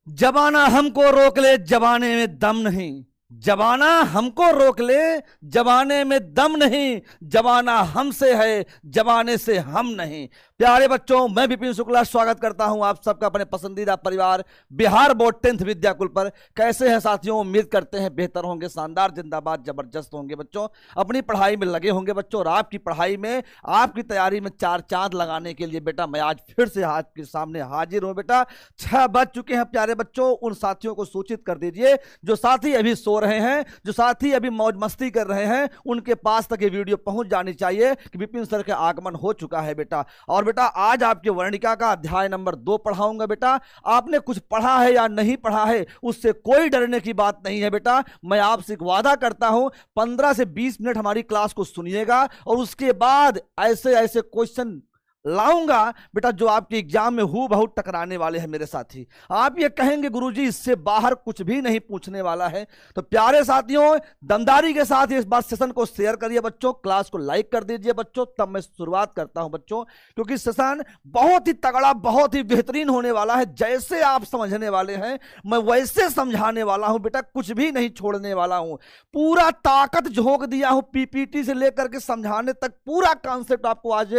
जमाना हमको रोक ले जमाने में दम नहीं, जमाना हमको रोक ले जमाने में दम नहीं, जमाना हमसे है जमाने से हम नहीं। प्यारे बच्चों, मैं विपिन शुक्ला स्वागत करता हूं आप सबका अपने पसंदीदा परिवार बिहार बोर्ड 10th विद्याकुल पर। कैसे हैं साथियों? उम्मीद करते हैं बेहतर होंगे, शानदार, जिंदाबाद, जबरदस्त होंगे बच्चों। अपनी पढ़ाई में लगे होंगे बच्चों, और आपकी पढ़ाई में, आपकी तैयारी में चार चांद लगाने के लिए बेटा मैं आज फिर से आपके सामने हाजिर हूं बेटा। 6 बज चुके हैं प्यारे बच्चों। उन साथियों को सूचित कर दीजिए जो साथी अभी सो रहे हैं, जो साथी अभी मौज मस्ती कर रहे हैं, उनके पास तक ये वीडियो पहुंच जानी चाहिए कि विपिन सर के आगमन हो चुका है बेटा। और बेटा आज आपके वर्णिका का अध्याय नंबर 2 पढ़ाऊंगा बेटा। आपने कुछ पढ़ा है या नहीं पढ़ा है उससे कोई डरने की बात नहीं है बेटा। मैं आपसे एक वादा करता हूं, 15 से 20 मिनट हमारी क्लास को सुनिएगा और उसके बाद ऐसे ऐसे क्वेश्चन लाऊंगा बेटा जो आपके एग्जाम में हूबहू टकराने वाले हैं मेरे साथी। आप ये कहेंगे गुरुजी इससे बाहर कुछ भी नहीं पूछने वाला है। तो प्यारे साथियों, दमदारी के साथ इस बार सेशन को शेयर करिए बच्चों, क्लास को लाइक कर दीजिए बच्चों। तब मैं शुरुआत करता हूं बच्चों, क्योंकि सेशन बहुत ही तगड़ा, बहुत ही बेहतरीन होने वाला है। जैसे आप समझने वाले हैं मैं वैसे समझाने वाला हूं बेटा, कुछ भी नहीं छोड़ने वाला हूं। पूरा ताकत झोंक दिया हूं, पीपीटी से लेकर के समझाने तक पूरा कॉन्सेप्ट आपको आज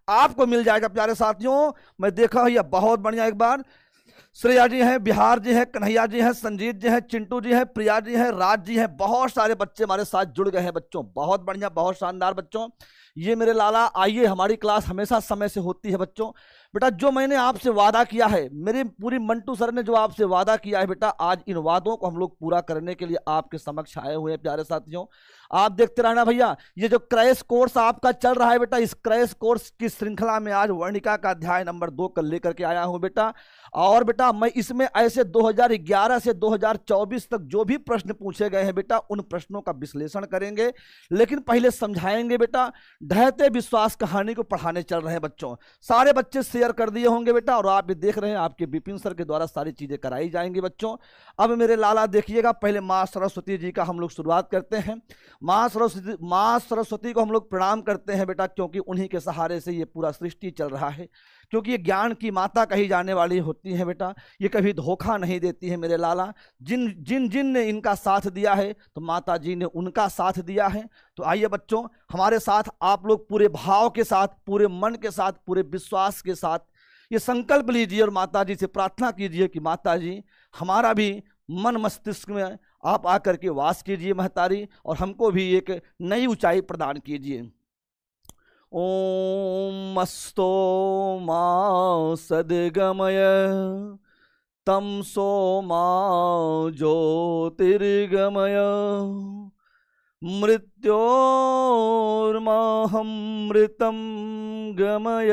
आपको मिल जाएगा प्यारे साथियों। मैं देखा है, बहुत बढ़िया। एक बार श्रेया जी हैं, बिहार जी हैं, कन्हैया जी हैं, संजीत जी हैं, चिंटू जी हैं, प्रिया जी हैं, राज जी हैं, बहुत सारे बच्चे हमारे साथ जुड़ गए हैं बच्चों। बहुत बढ़िया, बहुत शानदार बच्चों। ये मेरे लाला, आइए, हमारी क्लास हमेशा समय से होती है बच्चों। बेटा जो मैंने आपसे वादा किया है, मेरे पूरी मंटू सर ने जो आपसे वादा किया है बेटा, आज इन वादों को हम लोग पूरा करने के लिए आपके समक्ष आए हुए हैं प्यारे साथियों। आप देखते रहना भैया, ये जो क्रैश कोर्स आपका चल रहा है बेटा, इस क्रैश कोर्स की श्रृंखला में आज वर्णिका का अध्याय नंबर 2 कर लेकर के आया हूं बेटा। और बेटा मैं इसमें ऐसे 2011 से 2024 तक जो भी प्रश्न पूछे गए हैं बेटा, उन प्रश्नों का विश्लेषण करेंगे। लेकिन पहले समझाएंगे बेटा। ढहते विश्वास कहानी को पढ़ाने चल रहे हैं बच्चों। सारे बच्चे शेयर कर दिए होंगे बेटा, और आप भी देख रहे हैं आपके विपिन सर के द्वारा सारी चीजें कराई जाएंगी बच्चों। अब मेरे लाला देखिएगा, पहले माँ सरस्वती जी का हम लोग शुरुआत करते हैं। माँ सरस्वती को हम लोग प्रणाम करते हैं बेटा, क्योंकि उन्हीं के सहारे से ये पूरा सृष्टि चल रहा है। क्योंकि ये ज्ञान की माता कही जाने वाली होती है बेटा, ये कभी धोखा नहीं देती है मेरे लाला। जिन जिन जिन ने इनका साथ दिया है तो माता जी ने उनका साथ दिया है। तो आइए बच्चों, हमारे साथ आप लोग पूरे भाव के साथ, पूरे मन के साथ, पूरे विश्वास के साथ ये संकल्प लीजिए और माता जी से प्रार्थना कीजिए कि माता जी हमारा भी मन मस्तिष्क में आप आकर के वास कीजिए महतारी, और हमको भी एक नई ऊंचाई प्रदान कीजिए। ओम मस्तो मा सद्गमय तमसो मा ज्योतिर्गमय मृत्योर्माहमृतं गमय।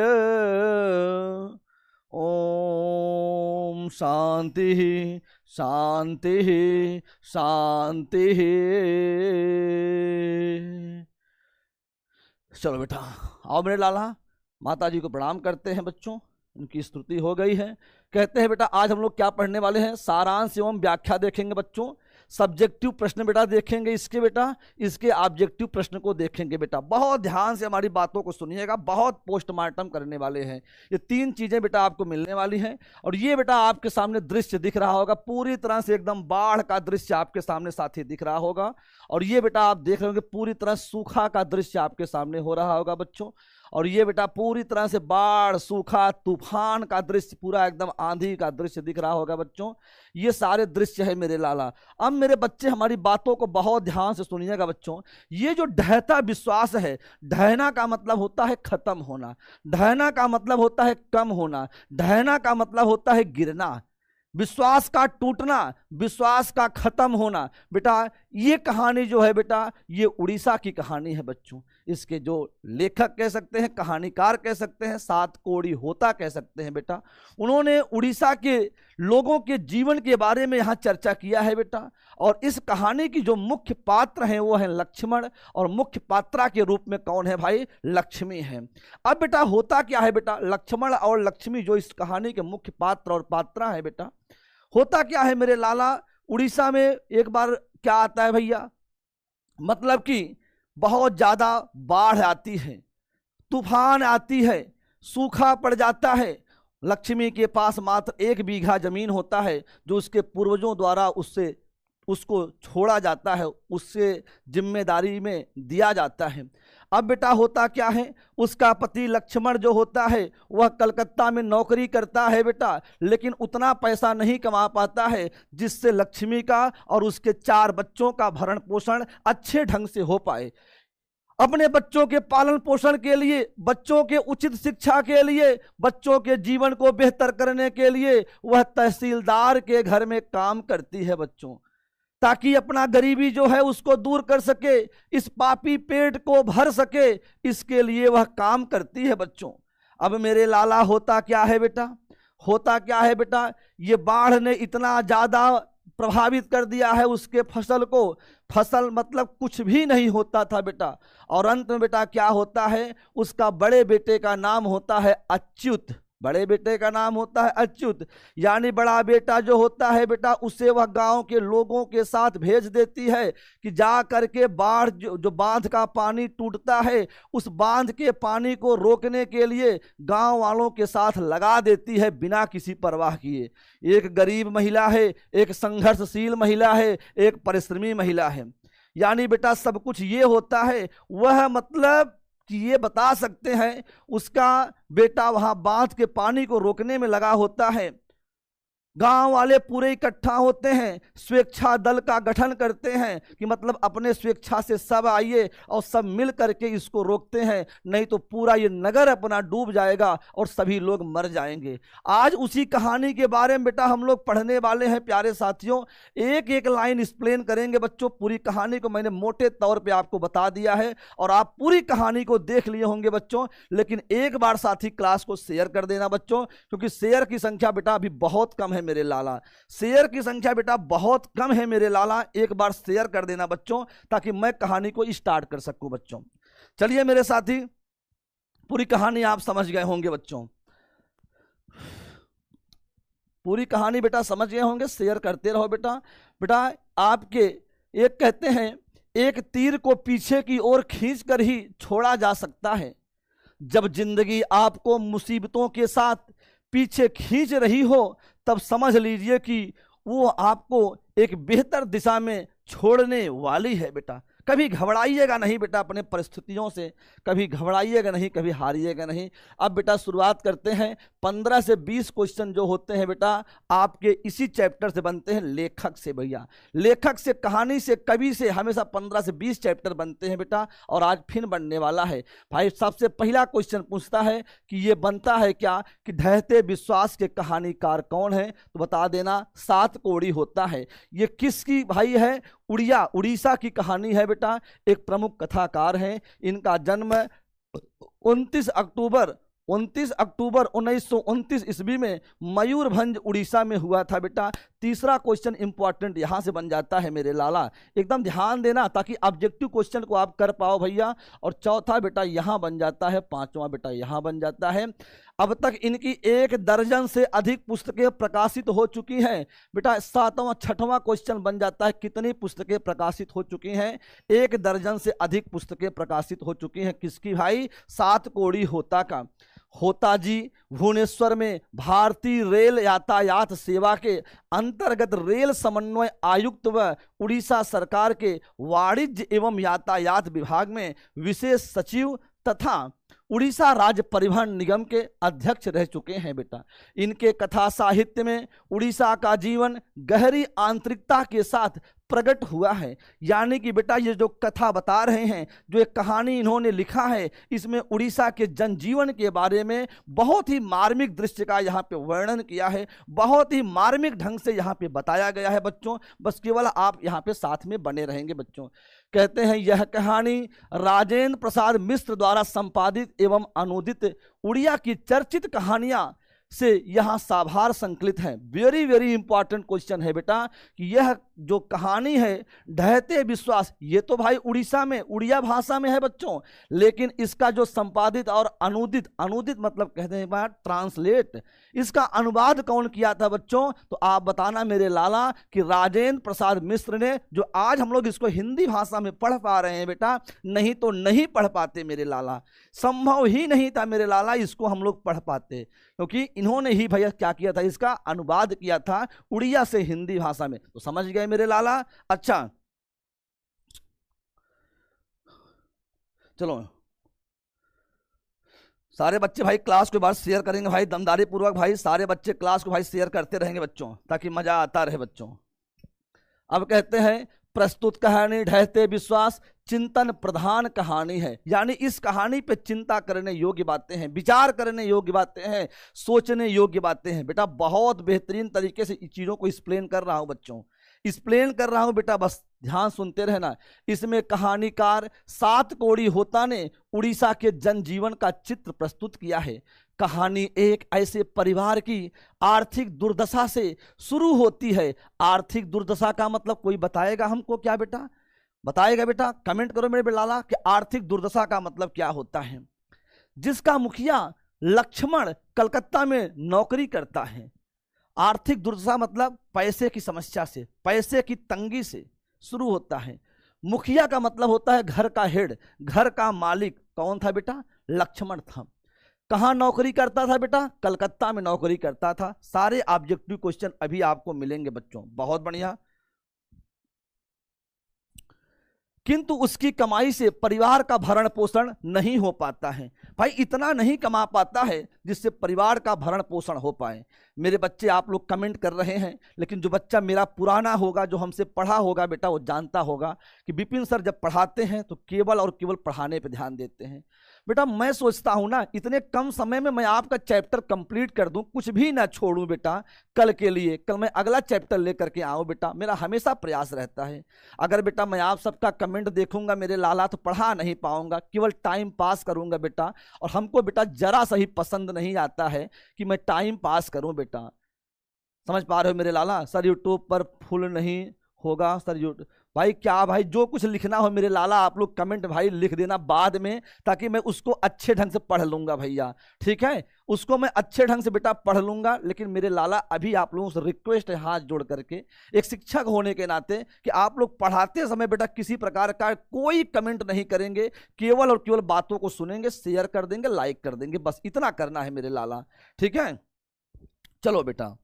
ओम शांति शांति शांति। चलो बेटा आओ मेरे लाला, माता जी को प्रणाम करते हैं बच्चों। उनकी स्तुति हो गई है। कहते हैं बेटा आज हम लोग क्या पढ़ने वाले हैं, सारांश एवं व्याख्या देखेंगे बच्चों। सब्जेक्टिव प्रश्न बेटा देखेंगे इसके बेटा, इसके ऑब्जेक्टिव प्रश्न को देखेंगे बेटा। बहुत ध्यान से हमारी बातों को सुनिएगा, बहुत पोस्टमार्टम करने वाले हैं। ये 3 चीजें बेटा आपको मिलने वाली हैं। और ये बेटा आपके सामने दृश्य दिख रहा होगा, पूरी तरह से एकदम बाढ़ का दृश्य आपके सामने साथी दिख रहा होगा। और ये बेटा आप देख रहे होंगे पूरी तरह सूखा का दृश्य आपके सामने हो रहा होगा बच्चों। और ये बेटा पूरी तरह से बाढ़, सूखा, तूफान का दृश्य, पूरा एकदम आंधी का दृश्य दिख रहा होगा बच्चों। ये सारे दृश्य है मेरे लाला। अब मेरे बच्चे हमारी बातों को बहुत ध्यान से सुनिएगा बच्चों। ये जो ढहता विश्वास है, ढहना का मतलब होता है खत्म होना, ढहना का मतलब होता है कम होना, ढहना का मतलब होता है गिरना, विश्वास का टूटना, विश्वास का खत्म होना। बेटा ये कहानी जो है बेटा, ये उड़ीसा की कहानी है बच्चों। इसके जो लेखक कह सकते हैं, कहानीकार कह सकते हैं, सात कोड़ी होता कह सकते हैं बेटा। उन्होंने उड़ीसा के लोगों के जीवन के बारे में यहाँ चर्चा किया है बेटा। और इस कहानी की जो मुख्य पात्र हैं वो है लक्ष्मण, और मुख्य पात्रा के रूप में कौन है भाई, लक्ष्मी है। अब बेटा होता क्या है बेटा, लक्ष्मण और लक्ष्मी जो इस कहानी के मुख्य पात्र और पात्रा है बेटा, होता क्या है मेरे लाला, उड़ीसा में एक बार क्या आता है भैया, मतलब कि बहुत ज्यादा बाढ़ आती है, तूफान आती है, सूखा पड़ जाता है, लक्ष्मी के पास मात्र 1 बीघा जमीन होता है जो उसके पूर्वजों द्वारा उसको छोड़ा जाता है, उससे जिम्मेदारी में दिया जाता है। अब बेटा होता क्या है, उसका पति लक्ष्मण जो होता है वह कलकत्ता में नौकरी करता है बेटा, लेकिन उतना पैसा नहीं कमा पाता है जिससे लक्ष्मी का और उसके 4 बच्चों का भरण पोषण अच्छे ढंग से हो पाए। अपने बच्चों के पालन पोषण के लिए, बच्चों के उचित शिक्षा के लिए, बच्चों के जीवन को बेहतर करने के लिए वह तहसीलदार के घर में काम करती है बच्चों, ताकि अपना गरीबी जो है उसको दूर कर सके, इस पापी पेट को भर सके, इसके लिए वह काम करती है बच्चों। अब मेरे लाला होता क्या है बेटा, होता क्या है बेटा, ये बाढ़ ने इतना ज्यादा प्रभावित कर दिया है उसके फसल को, फसल मतलब कुछ भी नहीं होता था बेटा। और अंत में बेटा क्या होता है, उसका बड़े बेटे का नाम होता है अच्युत, बड़े बेटे का नाम होता है अच्युत, यानी बड़ा बेटा जो होता है बेटा उसे वह गांव के लोगों के साथ भेज देती है कि जा करके बाढ़ जो बांध का पानी टूटता है उस बांध के पानी को रोकने के लिए गांव वालों के साथ लगा देती है बिना किसी परवाह किए। एक गरीब महिला है, एक संघर्षशील महिला है, एक परिश्रमी महिला है, यानी बेटा सब कुछ ये होता है। वह मतलब कि ये बता सकते हैं उसका बेटा वहां बांध के पानी को रोकने में लगा होता है, गांव वाले पूरे इकट्ठा होते हैं, स्वेच्छा दल का गठन करते हैं कि मतलब अपने स्वेच्छा से सब आइए और सब मिल करके इसको रोकते हैं, नहीं तो पूरा ये नगर अपना डूब जाएगा और सभी लोग मर जाएंगे। आज उसी कहानी के बारे में बेटा हम लोग पढ़ने वाले हैं प्यारे साथियों, एक एक लाइन एक्सप्लेन करेंगे बच्चों। पूरी कहानी को मैंने मोटे तौर पे आपको बता दिया है और आप पूरी कहानी को देख लिए होंगे बच्चों, लेकिन एक बार साथी क्लास को शेयर कर देना बच्चों, क्योंकि शेयर की संख्या बेटा अभी बहुत कम है मेरे लाला, शेयर की संख्या बेटा बहुत कम है मेरे लाला। एक बार शेयर कर देना बच्चों ताकि मैं कहानी को स्टार्ट कर सकूं बच्चों। चलिए मेरे साथी, पूरी कहानी आप समझ गए होंगे बच्चों, पूरी कहानी बेटा समझ गए होंगे, शेयर करते रहो बेटा। बेटा आपके एक कहते हैं एक तीर को पीछे की ओर खींच कर ही छोड़ा जा सकता है। जब जिंदगी आपको मुसीबतों के साथ पीछे खींच रही हो तब समझ लीजिए कि वो आपको एक बेहतर दिशा में छोड़ने वाली है बेटा। कभी घबराइएगा नहीं बेटा अपने परिस्थितियों से, कभी घबराइएगा नहीं, कभी हारिएगा नहीं। अब बेटा शुरुआत करते हैं। 15 से 20 क्वेश्चन जो होते हैं बेटा आपके इसी चैप्टर से बनते हैं, लेखक से भैया, लेखक से, कहानी से, कवि से हमेशा 15 से 20 चैप्टर बनते हैं बेटा, और आज फिर बनने वाला है। भाई सबसे पहला क्वेश्चन पूछता है कि ये बनता है क्या कि ढहते विश्वास के कहानीकार कौन है, तो बता देना, 7 कोड़ी होता है। ये किसकी भाई है, उड़ीसा की कहानी है बेटा, एक प्रमुख कथाकार हैं। इनका जन्म 29 अक्टूबर 1929 ईस्वी में मयूरभंज उड़ीसा में हुआ था बेटा। तीसरा क्वेश्चन इंपॉर्टेंट यहां से बन जाता है मेरे लाला, एकदम ध्यान देना ताकि ऑब्जेक्टिव क्वेश्चन को आप कर पाओ भैया। और चौथा बेटा यहां बन जाता है, पांचवा बेटा यहां बन जाता है। अब तक इनकी 1 दर्जन से अधिक पुस्तकें प्रकाशित हो चुकी हैं बेटा। 7वां 6वां क्वेश्चन बन जाता है, कितनी पुस्तकें प्रकाशित हो चुकी हैं, 1 दर्जन से अधिक पुस्तकें प्रकाशित हो चुकी हैं। किसकी भाई, 7 कोड़ी होता का। होता जी भुवनेश्वर में भारतीय रेल यातायात सेवा के अंतर्गत रेल समन्वय आयुक्त व उड़ीसा सरकार के वाणिज्य एवं यातायात विभाग में विशेष सचिव तथा उड़ीसा राज्य परिवहन निगम के अध्यक्ष रह चुके हैं बेटा। इनके कथा साहित्य में उड़ीसा का जीवन गहरी आंतरिकता के साथ प्रकट हुआ है। यानी कि बेटा ये जो कथा बता रहे हैं, जो एक कहानी इन्होंने लिखा है, इसमें उड़ीसा के जनजीवन के बारे में बहुत ही मार्मिक दृश्य का यहाँ पे वर्णन किया है, बहुत ही मार्मिक ढंग से यहाँ पे बताया गया है बच्चों। बस केवल आप यहाँ पे साथ में बने रहेंगे बच्चों। कहते हैं यह कहानी राजेंद्र प्रसाद मिश्र द्वारा संपादित एवं अनुदित उड़िया की चर्चित कहानियां से यहाँ साभार संकलित है। वेरी वेरी इंपॉर्टेंट क्वेश्चन है बेटा कि यह जो कहानी है ढहते विश्वास, ये तो भाई उड़ीसा में उड़िया भाषा में है बच्चों, लेकिन इसका जो संपादित और अनुदित, अनुदित मतलब कहते हैं बात ट्रांसलेट, इसका अनुवाद कौन किया था बच्चों, तो आप बताना मेरे लाला कि राजेंद्र प्रसाद मिश्र ने। जो आज हम लोग इसको हिंदी भाषा में पढ़ पा रहे हैं बेटा, नहीं तो नहीं पढ़ पाते मेरे लाला, संभव ही नहीं था मेरे लाला इसको हम लोग पढ़ पाते, क्योंकि इन्होंने ही भैया क्या किया था, इसका अनुवाद किया था उड़िया से हिंदी भाषा में। तो समझ गए मेरे लाला। अच्छा चलो सारे बच्चे भाई क्लास के बाद शेयर करेंगे भाई, दमदारी पूर्वक भाई सारे बच्चे क्लास को भाई शेयर करते रहेंगे बच्चों, ताकि मजा आता रहे बच्चों। अब कहते हैं प्रस्तुत कहानी ढहते विश्वास चिंतन प्रधान कहानी है, यानी इस कहानी पे चिंता करने योग्य बातें हैं, विचार करने योग्य बातें हैं, सोचने योग्य बातें हैं। बेटा बहुत बेहतरीन तरीके से चीजों को एक्सप्लेन कर रहा हूं बच्चों, एक्सप्लेन कर रहा हूं बेटा, बस ध्यान सुनते रहना। इसमें कहानीकार सात कोड़ी होता ने उड़ीसा के जनजीवन का चित्र प्रस्तुत किया है। कहानी एक ऐसे परिवार की आर्थिक दुर्दशा से शुरू होती है। आर्थिक दुर्दशा का मतलब कोई बताएगा हमको क्या बेटा, बताएगा बेटा, कमेंट करो मेरे लाला कि आर्थिक दुर्दशा का मतलब क्या होता है। जिसका मुखिया लक्ष्मण कलकत्ता में नौकरी करता है। आर्थिक दुर्दशा मतलब पैसे की समस्या से, पैसे की तंगी से शुरू होता है। मुखिया का मतलब होता है घर का हेड, घर का मालिक। कौन था बेटा, लक्ष्मण था। कहां नौकरी करता था बेटा, कलकत्ता में नौकरी करता था। सारे ऑब्जेक्टिव क्वेश्चन अभी आपको मिलेंगे बच्चों, बहुत बढ़िया। किंतु उसकी कमाई से परिवार का भरण पोषण नहीं हो पाता है। भाई इतना नहीं कमा पाता है जिससे परिवार का भरण पोषण हो पाए। मेरे बच्चे आप लोग कमेंट कर रहे हैं, लेकिन जो बच्चा मेरा पुराना होगा, जो हमसे पढ़ा होगा बेटा, वो जानता होगा कि विपिन सर जब पढ़ाते हैं तो केवल और केवल पढ़ाने पे ध्यान देते हैं। बेटा मैं सोचता हूं ना इतने कम समय में मैं आपका चैप्टर कंप्लीट कर दूं, कुछ भी ना छोड़ूं बेटा कल के लिए। कल मैं अगला चैप्टर लेकर के आऊं बेटा, मेरा हमेशा प्रयास रहता है। अगर बेटा मैं आप सबका कमेंट देखूंगा मेरे लाला तो पढ़ा नहीं पाऊंगा, केवल टाइम पास करूंगा बेटा। और हमको बेटा जरा सा ही पसंद नहीं आता है कि मैं टाइम पास करूं बेटा, समझ पा रहे हो मेरे लाला। सर यूट्यूब पर फुल नहीं होगा सर, यूट्यूब भाई क्या भाई, जो कुछ लिखना हो मेरे लाला आप लोग कमेंट भाई लिख देना बाद में, ताकि मैं उसको अच्छे ढंग से पढ़ लूंगा भैया, ठीक है। उसको मैं अच्छे ढंग से बेटा पढ़ लूंगा। लेकिन मेरे लाला अभी आप लोगों से रिक्वेस्ट है हाथ जोड़ करके, एक शिक्षक होने के नाते, कि आप लोग पढ़ाते समय बेटा किसी प्रकार का कोई कमेंट नहीं करेंगे, केवल और केवल बातों को सुनेंगे, शेयर कर देंगे, लाइक कर देंगे, बस इतना करना है मेरे लाला, ठीक है। चलो बेटा,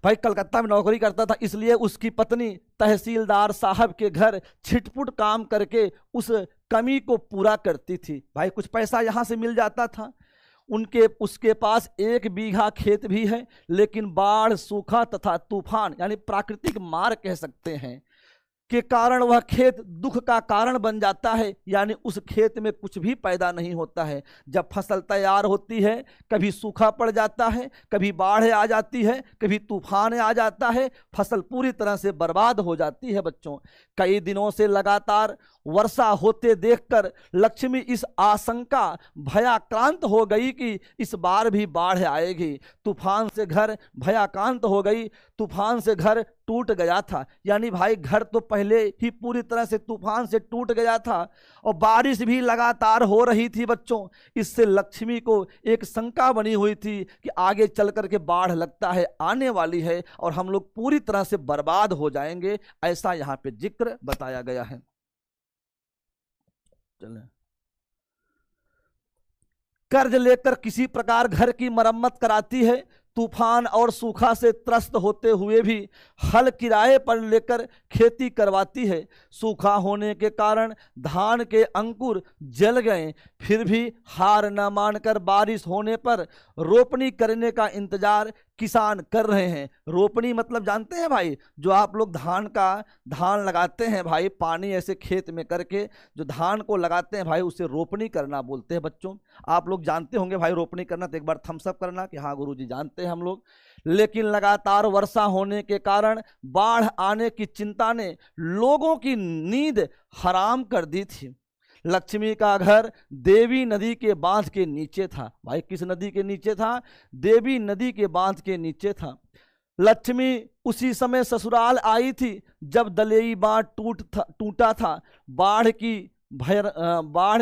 भाई कलकत्ता में नौकरी करता था, इसलिए उसकी पत्नी तहसीलदार साहब के घर छिटपुट काम करके उस कमी को पूरा करती थी। भाई कुछ पैसा यहाँ से मिल जाता था। उसके पास 1 बीघा खेत भी है, लेकिन बाढ़, सूखा तथा तूफान यानी प्राकृतिक मार कह सकते हैं के कारण वह खेत दुख का कारण बन जाता है, यानी उस खेत में कुछ भी पैदा नहीं होता है। जब फसल तैयार होती है कभी सूखा पड़ जाता है, कभी बाढ़ आ जाती है, कभी तूफान आ जाता है, फसल पूरी तरह से बर्बाद हो जाती है बच्चों। कई दिनों से लगातार वर्षा होते देखकर लक्ष्मी इस आशंका भयाक्रांत हो गई कि इस बार भी बाढ़ आएगी। तूफान से घर भयाक्रांत हो गई, तूफान से घर टूट गया था, यानी भाई घर तो पहले ही पूरी तरह से तूफान से टूट गया था और बारिश भी लगातार हो रही थी बच्चों। इससे लक्ष्मी को एक शंका बनी हुई थी कि आगे चल करके बाढ़ लगता है आने वाली है और हम लोग पूरी तरह से बर्बाद हो जाएंगे, ऐसा यहाँ पे जिक्र बताया गया है। चले कर्ज लेकर किसी प्रकार घर की मरम्मत कराती है। तूफान और सूखा से त्रस्त होते हुए भी हल किराए पर लेकर खेती करवाती है। सूखा होने के कारण धान के अंकुर जल गए, फिर भी हार न मानकर बारिश होने पर रोपनी करने का इंतजार किसान कर रहे हैं। रोपनी मतलब जानते हैं भाई, जो आप लोग धान लगाते हैं भाई, पानी ऐसे खेत में करके जो धान को लगाते हैं भाई, उसे रोपनी करना बोलते हैं बच्चों। आप लोग जानते होंगे भाई रोपनी करना, तो एक बार थम्स अप करना कि हाँ गुरुजी जानते हैं हम लोग। लेकिन लगातार वर्षा होने के कारण बाढ़ आने की चिंता ने लोगों की नींद हराम कर दी थी। लक्ष्मी का घर देवी नदी के बांध के नीचे था। भाई किस नदी के नीचे था? देवी नदी के बांध के नीचे था। लक्ष्मी उसी समय ससुराल आई थी जब दलेई बांध टूटा था। बाढ़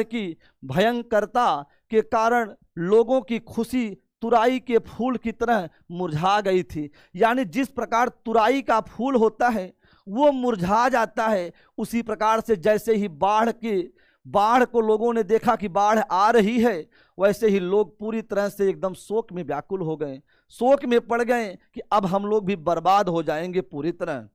की भयंकरता के कारण लोगों की खुशी तुराई के फूल की तरह मुरझा गई थी। यानी जिस प्रकार तुराई का फूल होता है वो मुरझा जाता है, उसी प्रकार से जैसे ही बाढ़ की बाढ़ को लोगों ने देखा कि बाढ़ आ रही है, वैसे ही लोग पूरी तरह से एकदम शोक में व्याकुल हो गए, शोक में पड़ गए कि अब हम लोग भी बर्बाद हो जाएंगे पूरी तरह।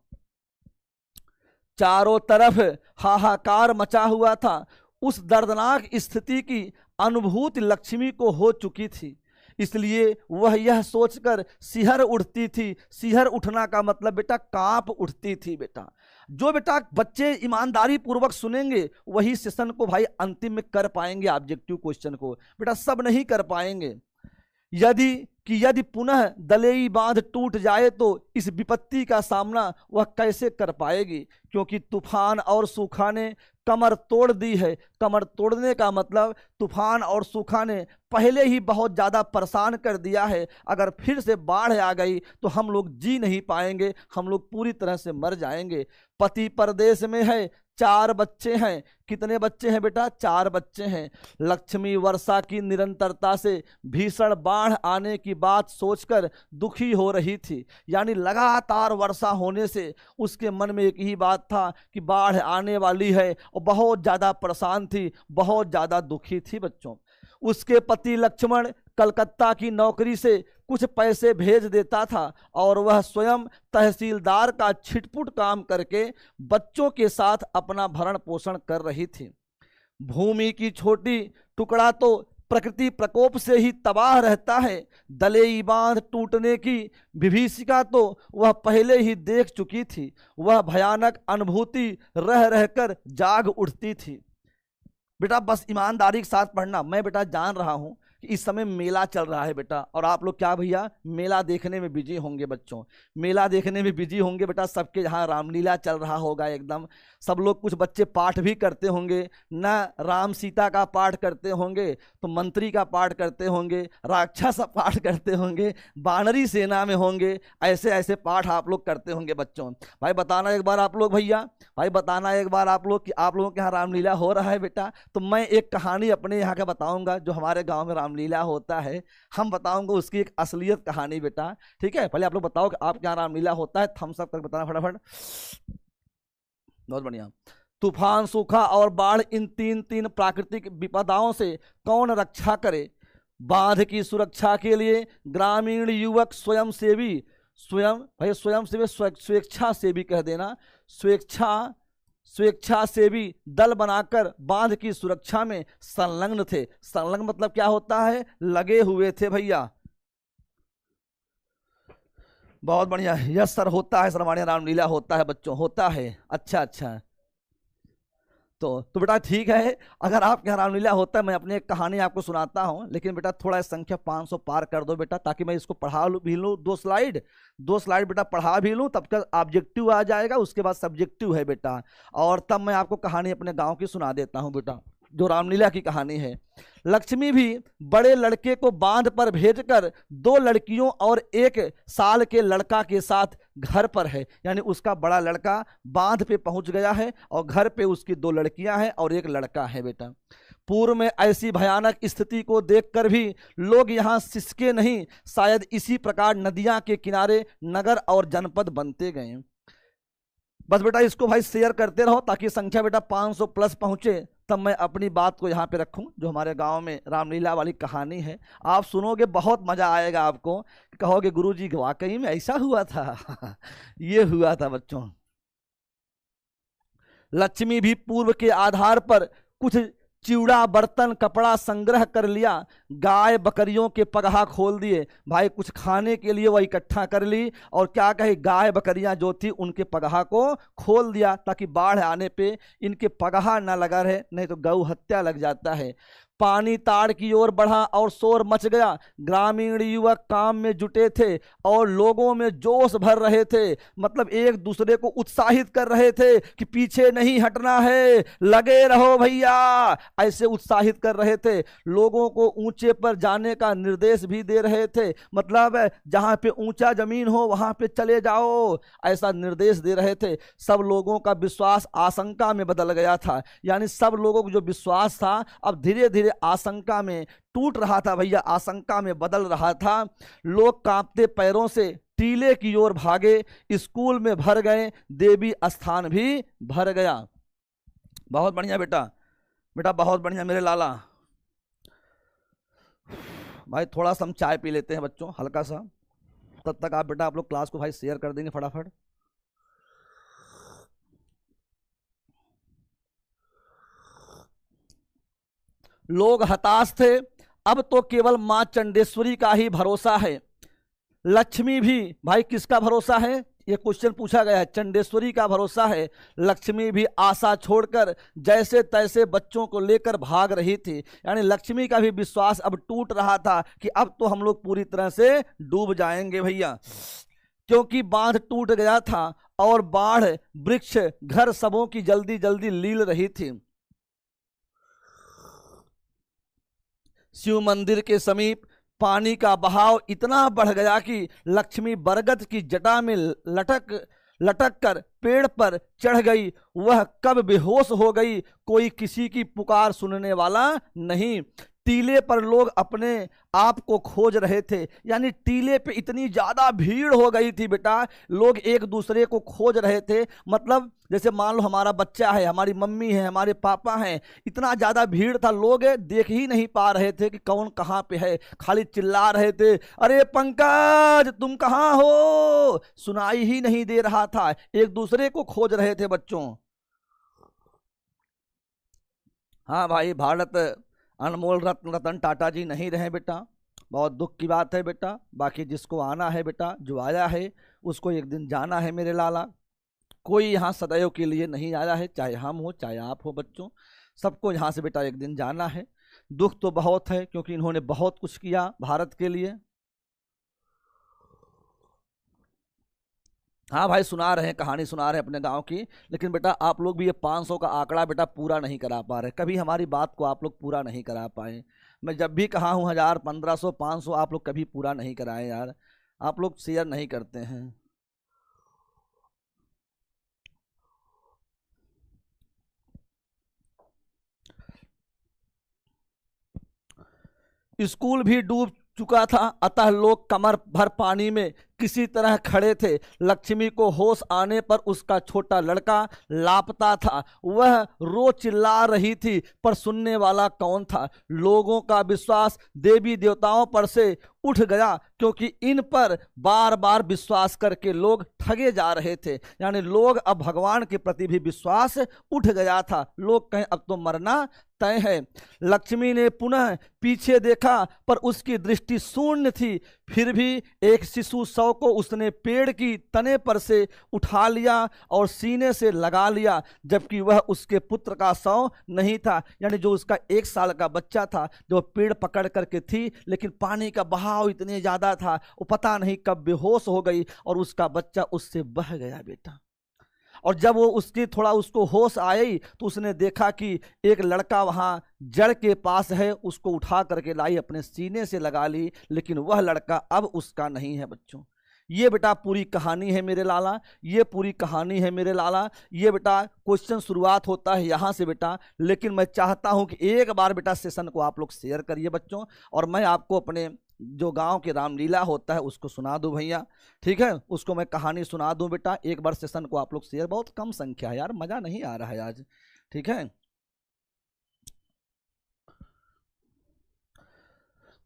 चारों तरफ हाहाकार मचा हुआ था। उस दर्दनाक स्थिति की अनुभूति लक्ष्मी को हो चुकी थी, इसलिए वह यह सोचकर सिहर उठती थी। सिहर उठना का मतलब बेटा कांप उठती थी। बेटा जो बेटा बच्चे ईमानदारी पूर्वक सुनेंगे वही सेशन को भाई अंतिम में कर पाएंगे, ऑब्जेक्टिव क्वेश्चन को बेटा सब नहीं कर पाएंगे। यदि पुनः दलेई बांध टूट जाए तो इस विपत्ति का सामना वह कैसे कर पाएगी, क्योंकि तूफान और सूखा ने कमर तोड़ दी है। कमर तोड़ने का मतलब तूफान और सूखा ने पहले ही बहुत ज़्यादा परेशान कर दिया है। अगर फिर से बाढ़ आ गई तो हम लोग जी नहीं पाएंगे, हम लोग पूरी तरह से मर जाएंगे। पति परदेश में है, 4 बच्चे हैं। कितने बच्चे हैं बेटा? 4 बच्चे हैं। लक्ष्मी वर्षा की निरंतरता से भीषण बाढ़ आने की बात सोचकर दुखी हो रही थी। यानी लगातार वर्षा होने से उसके मन में एक ही बात था कि बाढ़ आने वाली है, और बहुत ज़्यादा परेशान थी, बहुत ज़्यादा दुखी थी बच्चों। उसके पति लक्ष्मण कलकत्ता की नौकरी से कुछ पैसे भेज देता था और वह स्वयं तहसीलदार का छिटपुट काम करके बच्चों के साथ अपना भरण पोषण कर रही थी। भूमि की छोटी टुकड़ा तो प्रकृति प्रकोप से ही तबाह रहता है। दलेई बांध टूटने की विभीषिका तो वह पहले ही देख चुकी थी। वह भयानक अनुभूति रह रहकर जाग उठती थी। बेटा बस ईमानदारी के साथ पढ़ना। मैं बेटा जान रहा हूं कि इस समय मेला चल रहा है बेटा, और आप लोग क्या भैया मेला देखने में बिजी होंगे बच्चों, मेला देखने में बिजी होंगे बेटा। सबके यहाँ रामलीला चल रहा होगा एकदम। सब लोग, कुछ बच्चे पाठ भी करते होंगे ना, राम सीता का पाठ करते होंगे तो मंत्री का पाठ करते होंगे, राक्षस पाठ करते होंगे, बानरी सेना में होंगे, ऐसे ऐसे पाठ आप लोग करते होंगे बच्चों। भाई बताना एक बार आप लोग, भैया भाई बताना एक बार आप लोग कि आप लोगों के यहाँ रामलीला हो रहा है बेटा। तो मैं एक कहानी अपने यहाँ का बताऊंगा, जो हमारे गाँव में रामलीला होता है, हम बताऊंगा उसकी एक असलियत कहानी बेटा। ठीक है, पहले आप लोग बताओ कि आपके यहाँ रामलीला होता है, थम्स अप करके बताना फटाफट। बहुत बढ़िया। तूफान, सूखा और बाढ़, इन तीन प्राकृतिक विपदाओं से कौन रक्षा करे? बांध की सुरक्षा के लिए ग्रामीण युवक स्वयंसेवी स्वेच्छासेवी कह देना, स्वेच्छासेवी दल बनाकर बांध की सुरक्षा में संलग्न थे। संलग्न मतलब क्या होता है? लगे हुए थे भैया। बहुत बढ़िया। यस सर, होता है सर, हमारे यहाँ रामलीला होता है बच्चों, होता है। अच्छा तो बेटा ठीक है, अगर आपके यहाँ रामलीला होता है मैं अपनी एक कहानी आपको सुनाता हूँ, लेकिन बेटा थोड़ा संख्या 500 पार कर दो बेटा, ताकि मैं इसको पढ़ा भी लूँ। 2 स्लाइड बेटा पढ़ा भी लूँ, तब तक ऑब्जेक्टिव आ जाएगा, उसके बाद सब्जेक्टिव है बेटा, और तब मैं आपको कहानी अपने गाँव की सुना देता हूँ बेटा, जो रामलीला की कहानी है। लक्ष्मी भी बड़े लड़के को बांध पर भेजकर 2 लड़कियों और 1 साल के लड़का के साथ घर पर है। यानी उसका बड़ा लड़का बांध पे पहुंच गया है और घर पे उसकी 2 लड़कियां हैं और 1 लड़का है बेटा। पूर्व में ऐसी भयानक स्थिति को देखकर भी लोग यहाँ सिसके नहीं। शायद इसी प्रकार नदियां के किनारे नगर और जनपद बनते गए। बस बेटा इसको भाई शेयर करते रहो ताकि संख्या बेटा 500 प्लस पहुंचे, तब मैं अपनी बात को यहाँ पे रखूं। जो हमारे गांव में रामलीला वाली कहानी है, आप सुनोगे बहुत मजा आएगा आपको, कहोगे गुरुजी वाकई में ऐसा हुआ था। ये हुआ था बच्चों। लक्ष्मी भी पूर्व के आधार पर कुछ चिवड़ा, बर्तन, कपड़ा संग्रह कर लिया। गाय बकरियों के पगहा खोल दिए। भाई कुछ खाने के लिए वह इकट्ठा कर ली, और क्या कहे, गाय बकरियां जो थी उनके पगहा को खोल दिया ताकि बाढ़ आने पे इनके पगहा ना लगा रहे, नहीं तो गौ हत्या लग जाता है। पानी ताड़ की ओर बढ़ा और शोर मच गया। ग्रामीण युवक काम में जुटे थे और लोगों में जोश भर रहे थे, मतलब एक दूसरे को उत्साहित कर रहे थे कि पीछे नहीं हटना है, लगे रहो भैया, ऐसे उत्साहित कर रहे थे। लोगों को ऊंचे पर जाने का निर्देश भी दे रहे थे, मतलब जहां पे ऊंचा जमीन हो वहां पे चले जाओ, ऐसा निर्देश दे रहे थे। सब लोगों का विश्वास आशंका में बदल गया था। यानी सब लोगों को जो विश्वास था अब धीरे धीरे आशंका में टूट रहा था भैया, आशंका में बदल रहा था। लोग कांपते पैरों से टीले की ओर भागे, स्कूल में भर गए, देवी स्थान भी भर गया। बहुत बढ़िया बेटा। बेटा बहुत बढ़िया मेरे लाला। भाई थोड़ा सा हम चाय पी लेते हैं बच्चों, हल्का सा, तब तक आप बेटा आप लोग क्लास को भाई शेयर कर देंगे फटाफट। लोग हताश थे, अब तो केवल मां चंडेश्वरी का ही भरोसा है। लक्ष्मी भी भाई किसका भरोसा है, ये क्वेश्चन पूछा गया है, चंडेश्वरी का भरोसा है। लक्ष्मी भी आशा छोड़कर जैसे तैसे बच्चों को लेकर भाग रही थी, यानी लक्ष्मी का भी विश्वास अब टूट रहा था कि अब तो हम लोग पूरी तरह से डूब जाएंगे भैया, क्योंकि बांध टूट गया था और बाढ़ वृक्ष घर सबों की जल्दी जल्दी लील रही थी। शिव मंदिर के समीप पानी का बहाव इतना बढ़ गया कि लक्ष्मी बरगद की जटा में लटक कर पेड़ पर चढ़ गई। वह कब बेहोश हो गई, कोई किसी की पुकार सुनने वाला नहीं। टीले पर लोग अपने आप को खोज रहे थे, यानी टीले पे इतनी ज्यादा भीड़ हो गई थी बेटा, लोग एक दूसरे को खोज रहे थे। मतलब जैसे मान लो हमारा बच्चा है, हमारी मम्मी है, हमारे पापा हैं, इतना ज्यादा भीड़ था, लोग देख ही नहीं पा रहे थे कि कौन कहाँ पे है, खाली चिल्ला रहे थे, अरे पंकज तुम कहाँ हो, सुनाई ही नहीं दे रहा था, एक दूसरे को खोज रहे थे बच्चों। हाँ भाई, भारत अनमोल रत्न रतन टाटा जी नहीं रहे बेटा, बहुत दुख की बात है बेटा। बाकी जिसको आना है बेटा, जो आया है उसको एक दिन जाना है मेरे लाला। कोई यहाँ सदैव के लिए नहीं आया है, चाहे हम हो चाहे आप हो बच्चों, सबको यहाँ से बेटा एक दिन जाना है। दुख तो बहुत है क्योंकि इन्होंने बहुत कुछ किया भारत के लिए। हाँ भाई सुना रहे हैं, कहानी सुना रहे हैं अपने गांव की, लेकिन बेटा आप लोग भी ये 500 का आंकड़ा बेटा पूरा नहीं करा पा रहे, कभी हमारी बात को आप लोग पूरा नहीं करा पाए। मैं जब भी कहा हूँ 1000 1500 500 आप लोग कभी पूरा नहीं कराए यार, आप लोग शेयर नहीं करते हैं। स्कूल भी डूब चुका था, अतः लोग कमर भर पानी में किसी तरह खड़े थे। लक्ष्मी को होश आने पर उसका छोटा लड़का लापता था। वह रो चिल्ला रही थी, पर सुनने वाला कौन था। लोगों का विश्वास देवी देवताओं पर से उठ गया, क्योंकि इन पर बार बार विश्वास करके लोग ठगे जा रहे थे। यानी लोग अब भगवान के प्रति भी विश्वास उठ गया था। लोग कहें अब तो मरना तय है। लक्ष्मी ने पुनः पीछे देखा, पर उसकी दृष्टि शून्य थी। फिर भी एक शिशु शव को उसने पेड़ की तने पर से उठा लिया और सीने से लगा लिया, जबकि वह उसके पुत्र का शव नहीं था। यानी जो उसका 1 साल का बच्चा था, जो पेड़ पकड़ करके थी, लेकिन पानी का बहाव इतने ज्यादा था, वो पता नहीं कब बेहोश हो गई और उसका बच्चा उससे बह गया बेटा। और जब वो उसकी थोड़ा उसको होश आई तो उसने देखा कि एक लड़का वहां जड़ के पास है, उसको उठा करके लाई, अपने सीने से लगा ली, लेकिन वह लड़का अब उसका नहीं है बच्चों। ये बेटा पूरी कहानी है मेरे लाला, ये पूरी कहानी है मेरे लाला। ये बेटा क्वेश्चन शुरुआत होता है यहाँ से बेटा, लेकिन मैं चाहता हूँ कि एक बार बेटा सेशन को आप लोग शेयर करिए बच्चों, और मैं आपको अपने जो गांव के रामलीला होता है उसको सुना दूं भैया, ठीक है, उसको मैं कहानी सुना दूं बेटा। एक बार सेशन को आप लोग शेयर, बहुत कम संख्या है यार, मजा नहीं आ रहा है आज, ठीक है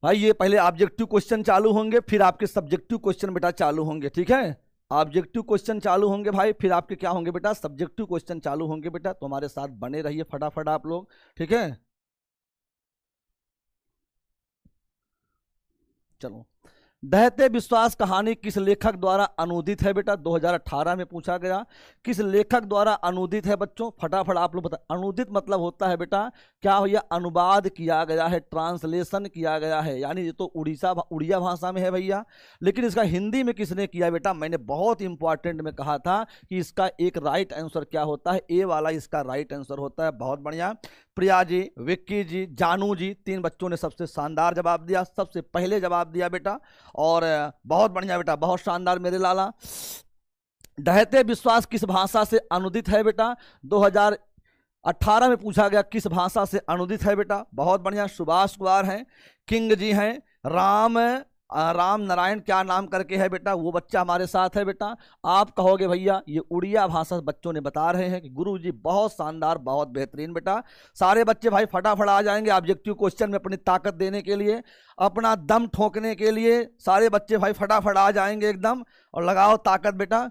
भाई। ये पहले ऑब्जेक्टिव क्वेश्चन चालू होंगे, फिर आपके सब्जेक्टिव क्वेश्चन बेटा चालू होंगे, ठीक है। ऑब्जेक्टिव क्वेश्चन चालू होंगे भाई, फिर आपके क्या होंगे बेटा, सब्जेक्टिव क्वेश्चन चालू होंगे बेटा। तो हमारे साथ बने रहिए फटाफट आप लोग, ठीक है। चलो, दहते विश्वास कहानी किस लेखक द्वारा अनुदित है बेटा, 2018 में पूछा गया। किस लेखक द्वारा अनुदित है बच्चों, फटाफट आप लोग बता। अनुदित मतलब होता है बेटा क्या हो, यह अनुवाद किया गया है, ट्रांसलेशन किया गया है, यानी ये तो उड़िया भाषा में है भैया, लेकिन इसका हिंदी में किसने किया बेटा। मैंने बहुत इंपॉर्टेंट में कहा था कि इसका एक राइट आंसर क्या होता है, ए वाला इसका राइट आंसर होता है। बहुत बढ़िया, प्रिया जी, विक्की जी, जानू जी, 3 बच्चों ने सबसे शानदार जवाब दिया, सबसे पहले जवाब दिया बेटा, और बहुत बढ़िया बेटा, बहुत शानदार मेरे लाला। दहते विश्वास किस भाषा से अनुदित है बेटा, 2018 में पूछा गया किस भाषा से अनुदित है बेटा। बहुत बढ़िया, सुभाष कुमार हैं, किंग जी हैं, राम राम नारायण क्या नाम करके है बेटा, वो बच्चा हमारे साथ है बेटा। आप कहोगे भैया ये उड़िया भाषा बच्चों ने बता रहे हैं कि गुरुजी बहुत शानदार, बहुत बेहतरीन बेटा। सारे बच्चे भाई फटाफट आ जाएंगे ऑब्जेक्टिव क्वेश्चन में अपनी ताकत देने के लिए, अपना दम ठोकने के लिए। सारे बच्चे भाई फटाफट आ जाएंगे एकदम, और लगाओ ताकत बेटा।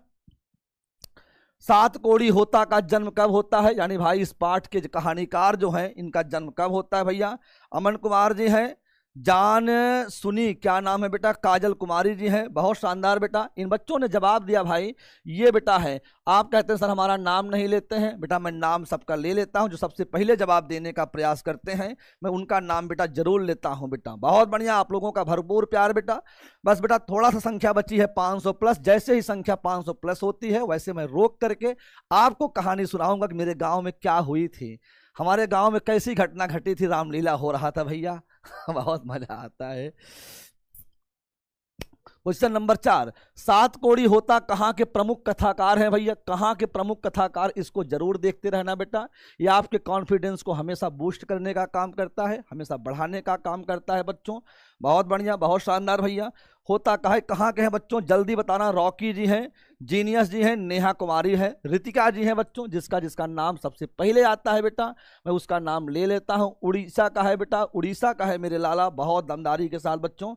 सात कोड़ी होता का जन्म कब होता है, यानी भाई इस पाठ के कहानीकार जो हैं इनका जन्म कब होता है भैया। अमन कुमार जी हैं। जान सुनी क्या नाम है बेटा, काजल कुमारी जी हैं। बहुत शानदार बेटा, इन बच्चों ने जवाब दिया भाई ये बेटा है। आप कहते हैं सर हमारा नाम नहीं लेते हैं, बेटा मैं नाम सबका ले लेता हूं। जो सबसे पहले जवाब देने का प्रयास करते हैं मैं उनका नाम बेटा जरूर लेता हूं बेटा। बहुत बढ़िया, आप लोगों का भरपूर प्यार बेटा। बस बेटा थोड़ा सा संख्या बची है 500 प्लस। जैसे ही संख्या 500 प्लस होती है वैसे मैं रोक करके आपको कहानी सुनाऊंगा कि मेरे गाँव में क्या हुई थी, हमारे गाँव में कैसी घटना घटी थी, रामलीला हो रहा था भैया। बहुत मजा आता है। क्वेश्चन नंबर 4, सात कोड़ी होता कहाँ के प्रमुख कथाकार हैं भैया, कहाँ के प्रमुख कथाकार, इसको जरूर देखते रहना बेटा। ये आपके कॉन्फिडेंस को हमेशा बूस्ट करने का काम करता है, हमेशा बढ़ाने का काम करता है बच्चों। बहुत बढ़िया, बहुत शानदार भैया। होता कहाँ के हैं बच्चों, जल्दी बताना। रॉकी जी हैं, जीनियस जी हैं, नेहा कुमारी है, रितिका जी हैं बच्चों। जिसका जिसका नाम सबसे पहले आता है बेटा मैं उसका नाम ले लेता हूं। उड़ीसा का है बेटा, उड़ीसा का है मेरे लाला, बहुत दमदारी के साथ बच्चों।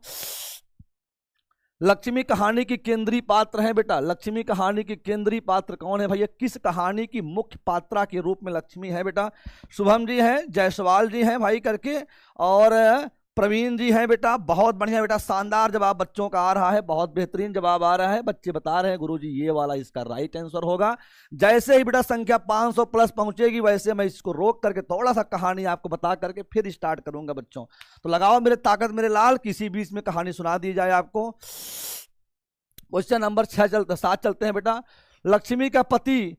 लक्ष्मी कहानी की केंद्रीय पात्र है बेटा, लक्ष्मी कहानी की केंद्रीय पात्र कौन है भैया, किस कहानी की मुख्य पात्रा के रूप में लक्ष्मी है बेटा। शुभम जी हैं, जायसवाल जी हैं भाई करके, और प्रवीण जी हैं बेटा। बहुत बढ़िया बेटा, शानदार जवाब बच्चों का आ रहा है, बहुत बेहतरीन जवाब आ रहा है। बच्चे बता रहे हैं गुरुजी ये वाला इसका राइट आंसर होगा। जैसे ही बेटा संख्या 500 प्लस पहुंचेगी वैसे मैं इसको रोक करके थोड़ा सा कहानी आपको बता करके फिर स्टार्ट करूंगा बच्चों। तो लगाओ मेरे ताकत मेरे लाल, किसी बीच में कहानी सुना दी जाए आपको। क्वेश्चन नंबर 7 चलते हैं बेटा। लक्ष्मी का पति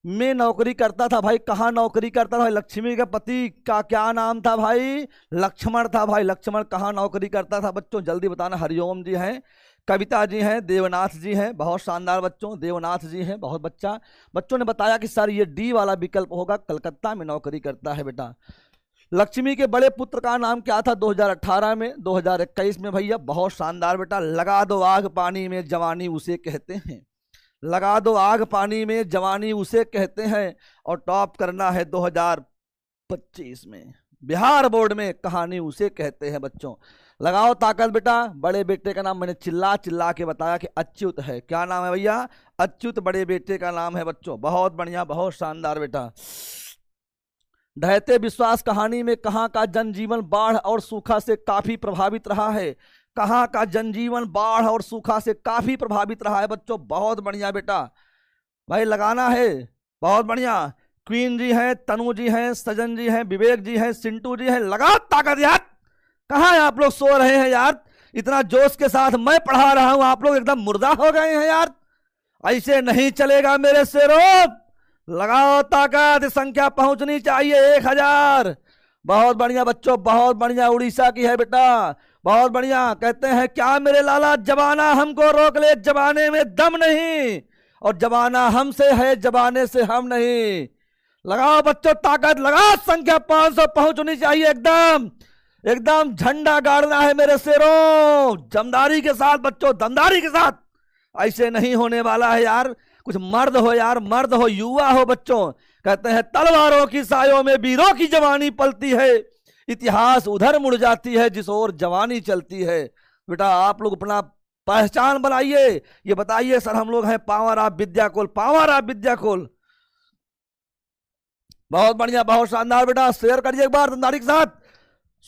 में नौकरी करता था भाई, कहाँ नौकरी करता था भाई, लक्ष्मी के पति का क्या नाम था भाई, लक्ष्मण था भाई। लक्ष्मण कहाँ नौकरी करता था बच्चों, जल्दी बताना। हरिओम जी हैं, कविता जी हैं, देवनाथ जी हैं। बहुत शानदार बच्चों, देवनाथ जी हैं। बहुत बच्चों ने बताया कि सर ये डी वाला विकल्प होगा, कलकत्ता में नौकरी करता है बेटा। लक्ष्मी के बड़े पुत्र का नाम क्या था 2018 में, 2021 में भैया। बहुत शानदार बेटा। लगा दो आग पानी में जवानी उसे कहते हैं, लगा दो आग पानी में जवानी उसे कहते हैं। और टॉप करना है 2025 में बिहार बोर्ड में, कहानी उसे कहते हैं बच्चों। लगाओ ताकत बेटा। बड़े बेटे का नाम मैंने चिल्ला चिल्ला के बताया कि अच्युत है। क्या नाम है भैया, अच्युत बड़े बेटे का नाम है बच्चों। बहुत बढ़िया, बहुत शानदार बेटा। ढहते विश्वास कहानी में कहाँ का जनजीवन बाढ़ और सूखा से काफी प्रभावित रहा है, कहाँ का जनजीवन बाढ़ और सूखा से काफी प्रभावित रहा है बच्चों। बहुत बढ़िया बेटा भाई, लगाना है। बहुत बढ़िया। क्वीन जी हैं, तनु जी हैं, सजन जी हैं, विवेक जी हैं, सिंटू जी हैं। लगा ताकत यार, कहाँ आप लोग सो रहे हैं यार, इतना जोश के साथ मैं पढ़ा रहा हूं, आप लोग एकदम मुर्दा हो गए हैं यार। ऐसे नहीं चलेगा मेरे शेरों, लगाओ ताकत। संख्या पहुंचनी चाहिए 1000। बहुत बढ़िया बच्चों, बहुत बढ़िया। उड़ीसा की है बेटा, बहुत बढ़िया। कहते हैं क्या मेरे लाला, जमाना हमको रोक ले, जमाने में दम नहीं, और जमाना हमसे है, जमाने से हम नहीं। लगाओ बच्चों ताकत, लगाओ। संख्या 500 पहुंचनी चाहिए एकदम, एकदम झंडा गाड़ना है मेरे शेरों, जमदारी के साथ बच्चों, दमदारी के साथ। ऐसे नहीं होने वाला है यार, कुछ मर्द हो यार, मर्द हो, युवा हो बच्चों। कहते हैं तलवारों की सायों में वीरों की जवानी पलती है, इतिहास उधर मुड़ जाती है जिस ओर जवानी चलती है। बेटा आप लोग अपना पहचान बनाइए, ये बताइए सर हम लोग हैं power of Vidyakul, power of Vidyakul. बहुत बढ़िया, बहुत शानदार बेटा। शेयर करिए एक बार दमदारी के साथ,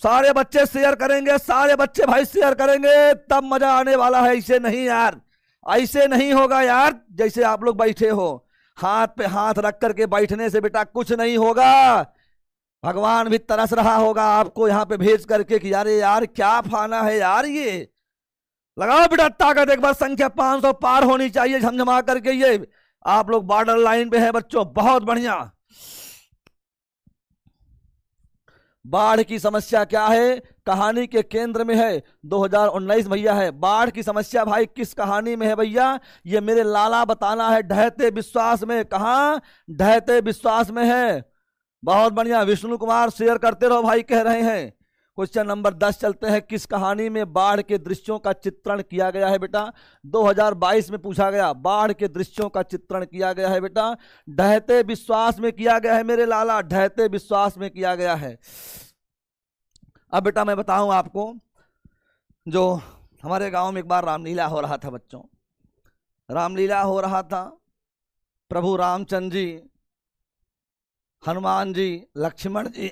सारे बच्चे शेयर करेंगे, सारे बच्चे भाई शेयर करेंगे तब मजा आने वाला है। ऐसे नहीं यार, ऐसे नहीं होगा यार, जैसे आप लोग बैठे हो हाथ पे हाथ रख करके बैठने से बेटा कुछ नहीं होगा। भगवान भी तरस रहा होगा आपको यहाँ पे भेज करके कि यार यार क्या फाना है यार ये। लगाओ बेटा ताकत एक बार, संख्या 500 पार होनी चाहिए झमझमा करके। ये आप लोग बॉर्डर लाइन पे हैं बच्चों, बहुत बढ़िया। बाढ़ की समस्या क्या है, कहानी के केंद्र में है, 2019 भैया है। बाढ़ की समस्या भाई किस कहानी में है भैया, ये मेरे लाला बताना है। ढहते विश्वास में, कहां ढहते विश्वास में है। बहुत बढ़िया। विष्णु कुमार शेयर करते रहो भाई, कह रहे हैं। क्वेश्चन नंबर 10 चलते हैं। किस कहानी में बाढ़ के दृश्यों का चित्रण किया गया है बेटा? 2022 में पूछा गया, बाढ़ के दृश्यों का चित्रण किया गया है बेटा। ढहते विश्वास में किया गया है मेरे लाला, ढहते विश्वास में किया गया है। अब बेटा मैं बताऊं आपको, जो हमारे गांव में एक बार रामलीला हो रहा था बच्चों, रामलीला हो रहा था। प्रभु रामचंद्र जी, हनुमान जी, लक्ष्मण जी,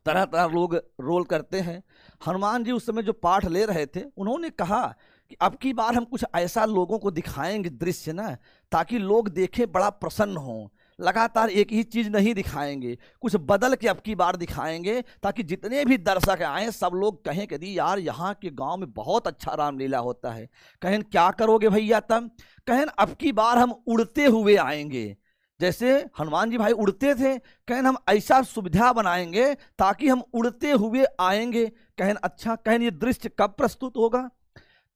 तरह तरह लोग रोल करते हैं। हनुमान जी उस समय जो पाठ ले रहे थे, उन्होंने कहा कि अब की बार हम कुछ ऐसा लोगों को दिखाएंगे दृश्य ना, ताकि लोग देखें बड़ा प्रसन्न हों। लगातार एक ही चीज नहीं दिखाएंगे, कुछ बदल के अब की बार दिखाएंगे, ताकि जितने भी दर्शक आए सब लोग कहें कि यार यहाँ के गांव में बहुत अच्छा रामलीला होता है। कहें क्या करोगे भैया? तब कहें अब की बार हम उड़ते हुए आएंगे, जैसे हनुमान जी भाई उड़ते थे। कहें हम ऐसा सुविधा बनाएंगे ताकि हम उड़ते हुए आएंगे। कहें अच्छा, कहें ये दृश्य कब प्रस्तुत होगा?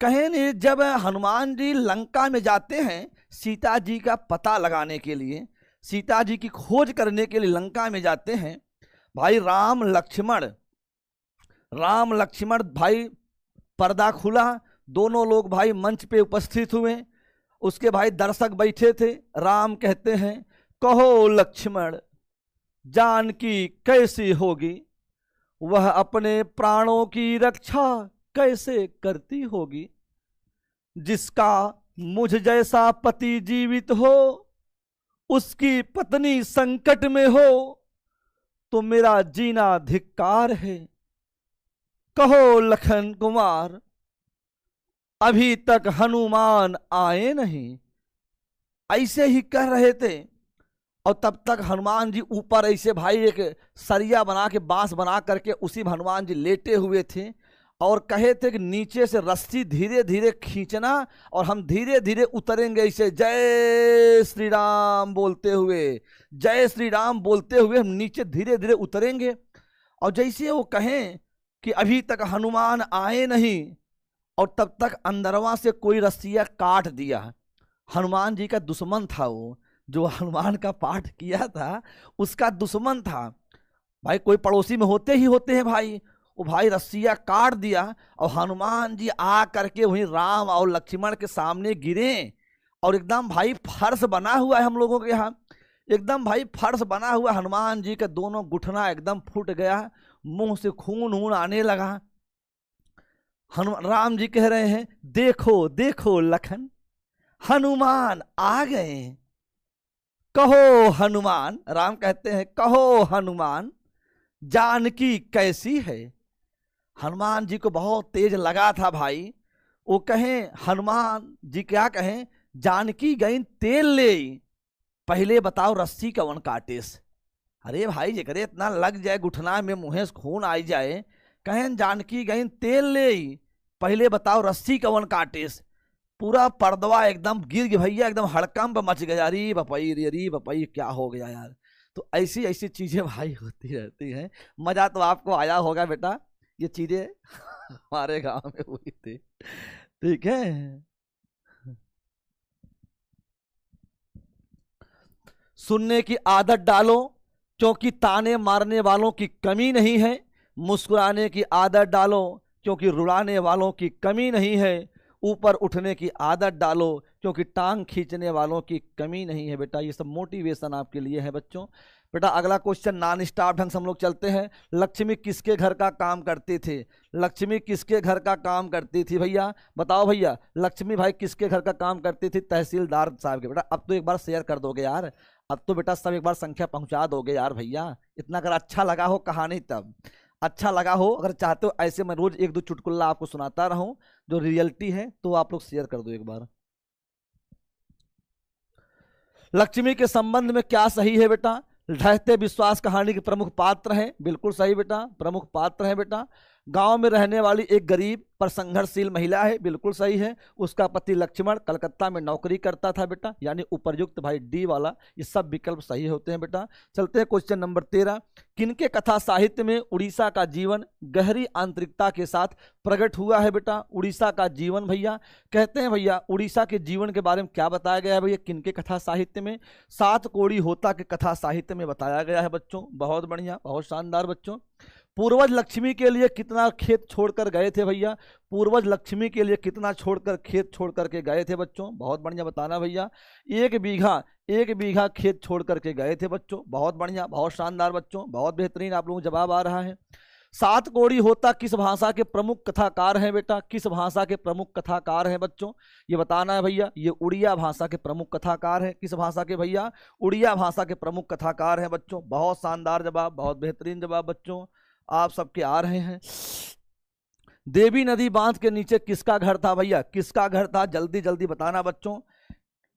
कहें जब हनुमान जी लंका में जाते हैं सीता जी का पता लगाने के लिए, सीता जी की खोज करने के लिए लंका में जाते हैं भाई। राम लक्ष्मण भाई, पर्दा खुला, दोनों लोग भाई मंच पे उपस्थित हुए। उसके भाई दर्शक बैठे थे। राम कहते हैं, कहो लक्ष्मण, जानकी कैसी होगी? वह अपने प्राणों की रक्षा कैसे करती होगी? जिसका मुझ जैसा पति जीवित हो, उसकी पत्नी संकट में हो, तो मेरा जीना धिक्कार है। कहो लखन कुमार, अभी तक हनुमान आए नहीं। ऐसे ही कह रहे थे, और तब तक हनुमान जी ऊपर ऐसे भाई एक सरिया बना के, बांस बना करके उसी में हनुमान जी लेटे हुए थे, और कहे थे कि नीचे से रस्सी धीरे धीरे खींचना और हम धीरे धीरे उतरेंगे ऐसे, जय श्री राम बोलते हुए, जय श्री राम बोलते हुए हम नीचे धीरे धीरे उतरेंगे। और जैसे वो कहें कि अभी तक हनुमान आए नहीं, और तब तक अंदरवा से कोई रस्सिया काट दिया। हनुमान जी का दुश्मन था वो, जो हनुमान का पाठ किया था उसका दुश्मन था भाई। कोई पड़ोसी में होते ही होते हैं भाई, वो भाई रस्सिया काट दिया, और हनुमान जी आ करके वहीं राम और लक्ष्मण के सामने गिरे। और एकदम भाई फर्श बना हुआ है हम लोगों के यहाँ, एकदम भाई फर्श बना हुआ। हनुमान जी का दोनों घुटना एकदम फूट गया, मुंह से खून आने लगा। राम जी कह रहे हैं, देखो देखो लखन, हनुमान आ गए। कहो हनुमान, राम कहते हैं, कहो हनुमान, जानकी कैसी है? हनुमान जी को बहुत तेज लगा था भाई। वो कहें, हनुमान जी क्या कहें, जानकी गई तेल ले, पहले बताओ रस्सी कवन काटे से। अरे भाई जेकरे इतना लग जाए, घुटना में मुँह से खून आई जाए, कहें जानकी गई तेल ले, पहले बताओ रस्सी कवन काटे से। पूरा पर्दवा एकदम गिर गया भैया, एकदम हड़कंप मच गया। अरे बपई अरे बपई क्या हो गया यार। तो ऐसी ऐसी चीजें भाई होती रहती हैं। मजा तो आपको आया होगा बेटा, ये चीजें हमारे गांव में हुई थी। ठीक है, सुनने की आदत डालो, क्योंकि ताने मारने वालों की कमी नहीं है। मुस्कुराने की आदत डालो, क्योंकि रुलाने वालों की कमी नहीं है। ऊपर उठने की आदत डालो, क्योंकि टांग खींचने वालों की कमी नहीं है। बेटा ये सब मोटिवेशन आपके लिए है बच्चों। बेटा अगला क्वेश्चन नॉन स्टॉप ढंग से हम लोग चलते हैं। लक्ष्मी किसके घर का काम करती थी? लक्ष्मी किसके घर का काम करती थी भैया? बताओ भैया, लक्ष्मी भाई किसके घर का काम करती थी? तहसीलदार साहब के। बेटा अब तो एक बार शेयर कर दोगे यार, अब तो बेटा सब एक बार संख्या पहुंचा दोगे यार भैया। इतना अगर अच्छा लगा हो कहानी, तब अच्छा लगा हो, अगर चाहते हो ऐसे मैं रोज एक दो चुटकुल्ला आपको सुनाता रहूं जो रियलिटी है, तो आप लोग शेयर कर दो एक बार। लक्ष्मी के संबंध में क्या सही है बेटा? ढहते विश्वास कहानी के प्रमुख पात्र हैं। बिल्कुल सही बेटा, प्रमुख पात्र हैं बेटा। गांव में रहने वाली एक गरीब पर संघर्षशील महिला है। बिल्कुल सही है। उसका पति लक्ष्मण कलकत्ता में नौकरी करता था बेटा, यानी उपर्युक्त भाई डी वाला। ये सब विकल्प सही होते हैं बेटा। चलते हैं क्वेश्चन नंबर 13। किनके कथा साहित्य में उड़ीसा का जीवन गहरी आंतरिकता के साथ प्रकट हुआ है बेटा? उड़ीसा का जीवन भैया कहते हैं, भैया उड़ीसा के जीवन के बारे में क्या बताया गया है भैया? किनके कथा साहित्य में? सात कोड़ी होता के कथा साहित्य में बताया गया है बच्चों। बहुत बढ़िया, बहुत शानदार बच्चों। पूर्वज लक्ष्मी के लिए कितना खेत छोड़कर गए थे भैया? पूर्वज लक्ष्मी के लिए कितना छोड़कर खेत छोड़ करके गए थे बच्चों? बहुत बढ़िया बताना भैया। 1 बीघा खेत छोड़ करके गए थे बच्चों। बहुत बढ़िया, बहुत शानदार बच्चों, बहुत बेहतरीन आप लोगों को जवाब आ रहा है। 7 कोड़ी होता किस भाषा के प्रमुख कथाकार हैं बेटा? किस भाषा के प्रमुख कथाकार हैं बच्चों? ये बताना है भैया। ये उड़िया भाषा के प्रमुख कथाकार हैं। किस भाषा के भैया? उड़िया भाषा के प्रमुख कथाकार हैं बच्चों। बहुत शानदार जवाब, बहुत बेहतरीन जवाब बच्चों आप सबके आ रहे हैं। देवी नदी बांध के नीचे किसका घर था भैया? किसका घर था? जल्दी जल्दी बताना बच्चों।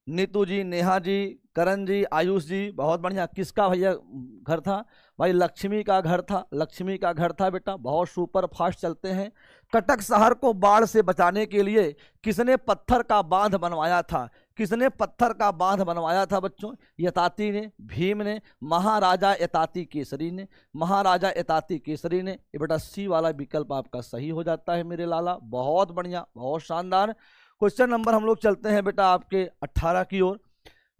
नीतू जी, नेहा जी, करण जी, आयुष जी, बहुत बढ़िया। किसका भैया घर था भाई? लक्ष्मी का घर था। लक्ष्मी का घर था बेटा। बहुत सुपर फास्ट चलते हैं। कटक शहर को बाढ़ से बचाने के लिए किसने पत्थर का बांध बनवाया था? किसने पत्थर का बांध बनवाया था बच्चों? यताति ने, भीम ने, महाराजा यताति केसरी ने। महाराजा यताति केसरी ने। ये बेटा सी वाला विकल्प आपका सही हो जाता है मेरे लाला। बहुत बढ़िया, बहुत शानदार। क्वेश्चन नंबर हम लोग चलते हैं बेटा आपके 18 की ओर।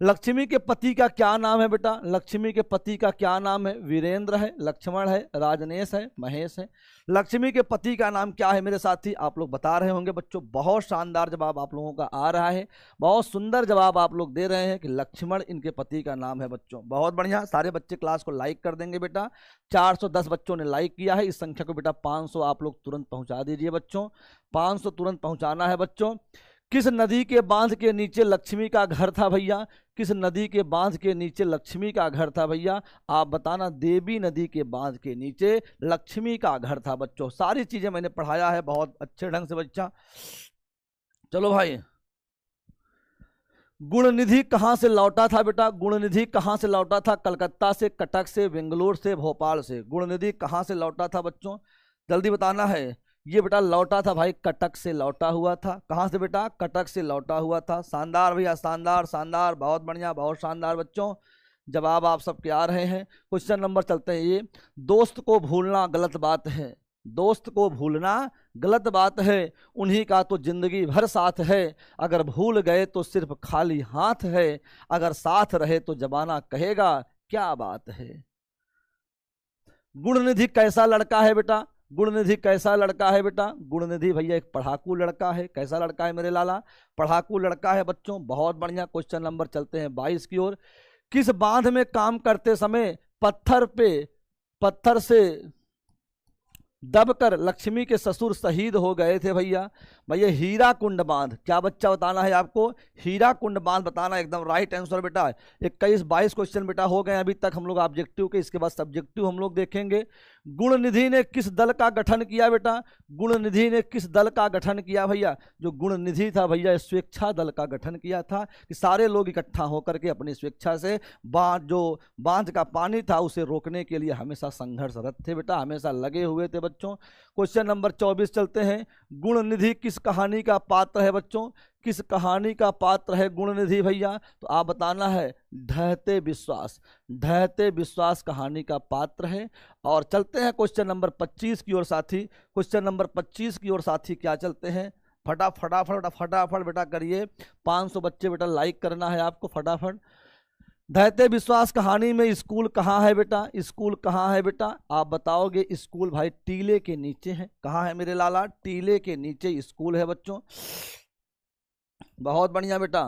लक्ष्मी के पति का क्या नाम है बेटा? लक्ष्मी के पति का क्या नाम है? वीरेंद्र है, लक्ष्मण है, राजनेश है, महेश है। लक्ष्मी के पति का नाम क्या है मेरे साथी? आप लोग बता रहे होंगे बच्चों। बहुत शानदार जवाब आप लोगों का आ रहा है। बहुत सुंदर जवाब आप लोग दे रहे हैं कि लक्ष्मण इनके पति का नाम है बच्चों। बहुत बढ़िया। सारे बच्चे क्लास को लाइक कर देंगे बेटा। 410 बच्चों ने लाइक किया है। इस संख्या को बेटा 500 आप लोग तुरंत पहुंचा दीजिए बच्चों। 500 तुरंत पहुंचाना है बच्चों। किस नदी के बांध के नीचे लक्ष्मी का घर था भैया? किस नदी के बांध के नीचे लक्ष्मी का घर था भैया? आप बताना। देवी नदी के बांध के नीचे लक्ष्मी का घर था बच्चों। सारी चीजें मैंने पढ़ाया है बहुत अच्छे ढंग से बच्चा। चलो भाई, गुणनिधि कहां से लौटा था बेटा? गुणनिधि कहां से लौटा था? कलकत्ता से, कटक से, बेंगलोर से, भोपाल से। गुणनिधि कहां से लौटा था बच्चों? जल्दी बताना है। ये बेटा लौटा था भाई, कटक से लौटा हुआ था। कहां से बेटा? कटक से लौटा हुआ था। शानदार भैया, शानदार शानदार, बहुत बढ़िया, बहुत शानदार बच्चों। जवाब आप सबके आ रहे हैं। क्वेश्चन नंबर चलते हैं। ये दोस्त को भूलना गलत बात है। दोस्त को भूलना गलत बात है, उन्हीं का तो जिंदगी भर साथ है। अगर भूल गए तो सिर्फ खाली हाथ है, अगर साथ रहे तो जमाना कहेगा क्या बात है। गुणनिधि कैसा लड़का है बेटा? गुणनिधि कैसा लड़का है बेटा? गुणनिधि भैया एक पढ़ाकू लड़का है। कैसा लड़का है मेरे लाला? पढ़ाकू लड़का है बच्चों। बहुत बढ़िया। क्वेश्चन नंबर चलते हैं 22 की ओर। किस बांध में काम करते समय पत्थर से दबकर लक्ष्मी के ससुर शहीद हो गए थे भैया? भैया हीरा कुंड बांध। क्या बच्चा बताना है आपको? हीरा कुंड बांध बताना एकदम राइट आंसर बेटा। 21-22 क्वेश्चन बेटा हो गए अभी तक हम लोग ऑब्जेक्टिव के। इसके बाद सब्जेक्टिव हम लोग देखेंगे। गुणनिधि ने किस दल का गठन किया बेटा? गुणनिधि ने किस दल का गठन किया भैया? जो गुणनिधि था भैया स्वेच्छा दल का गठन किया था कि सारे लोग इकट्ठा होकर के अपनी स्वेच्छा से बांध का पानी था उसे रोकने के लिए हमेशा संघर्षरत थे बेटा, हमेशा लगे हुए थे बच्चों। क्वेश्चन नंबर 24 चलते हैं। गुणनिधि किस कहानी का पात्र है बच्चों? किस कहानी का पात्र है गुणनिधि भैया? तो आप बताना है। ढहते विश्वास। ढहते विश्वास कहानी का पात्र है। और चलते हैं क्वेश्चन नंबर 25 की ओर साथी। क्वेश्चन नंबर 25 की ओर साथी क्या चलते हैं? फटाफट बेटा करिए। 500 बच्चे बेटा लाइक करना है आपको फटाफट। ढहते विश्वास कहानी में स्कूल कहाँ है बेटा? स्कूल कहाँ है बेटा? आप बताओगे। स्कूल भाई टीले के नीचे है। कहाँ है मेरे लाला? टीले के नीचे स्कूल है बच्चों। बहुत बढ़िया बेटा।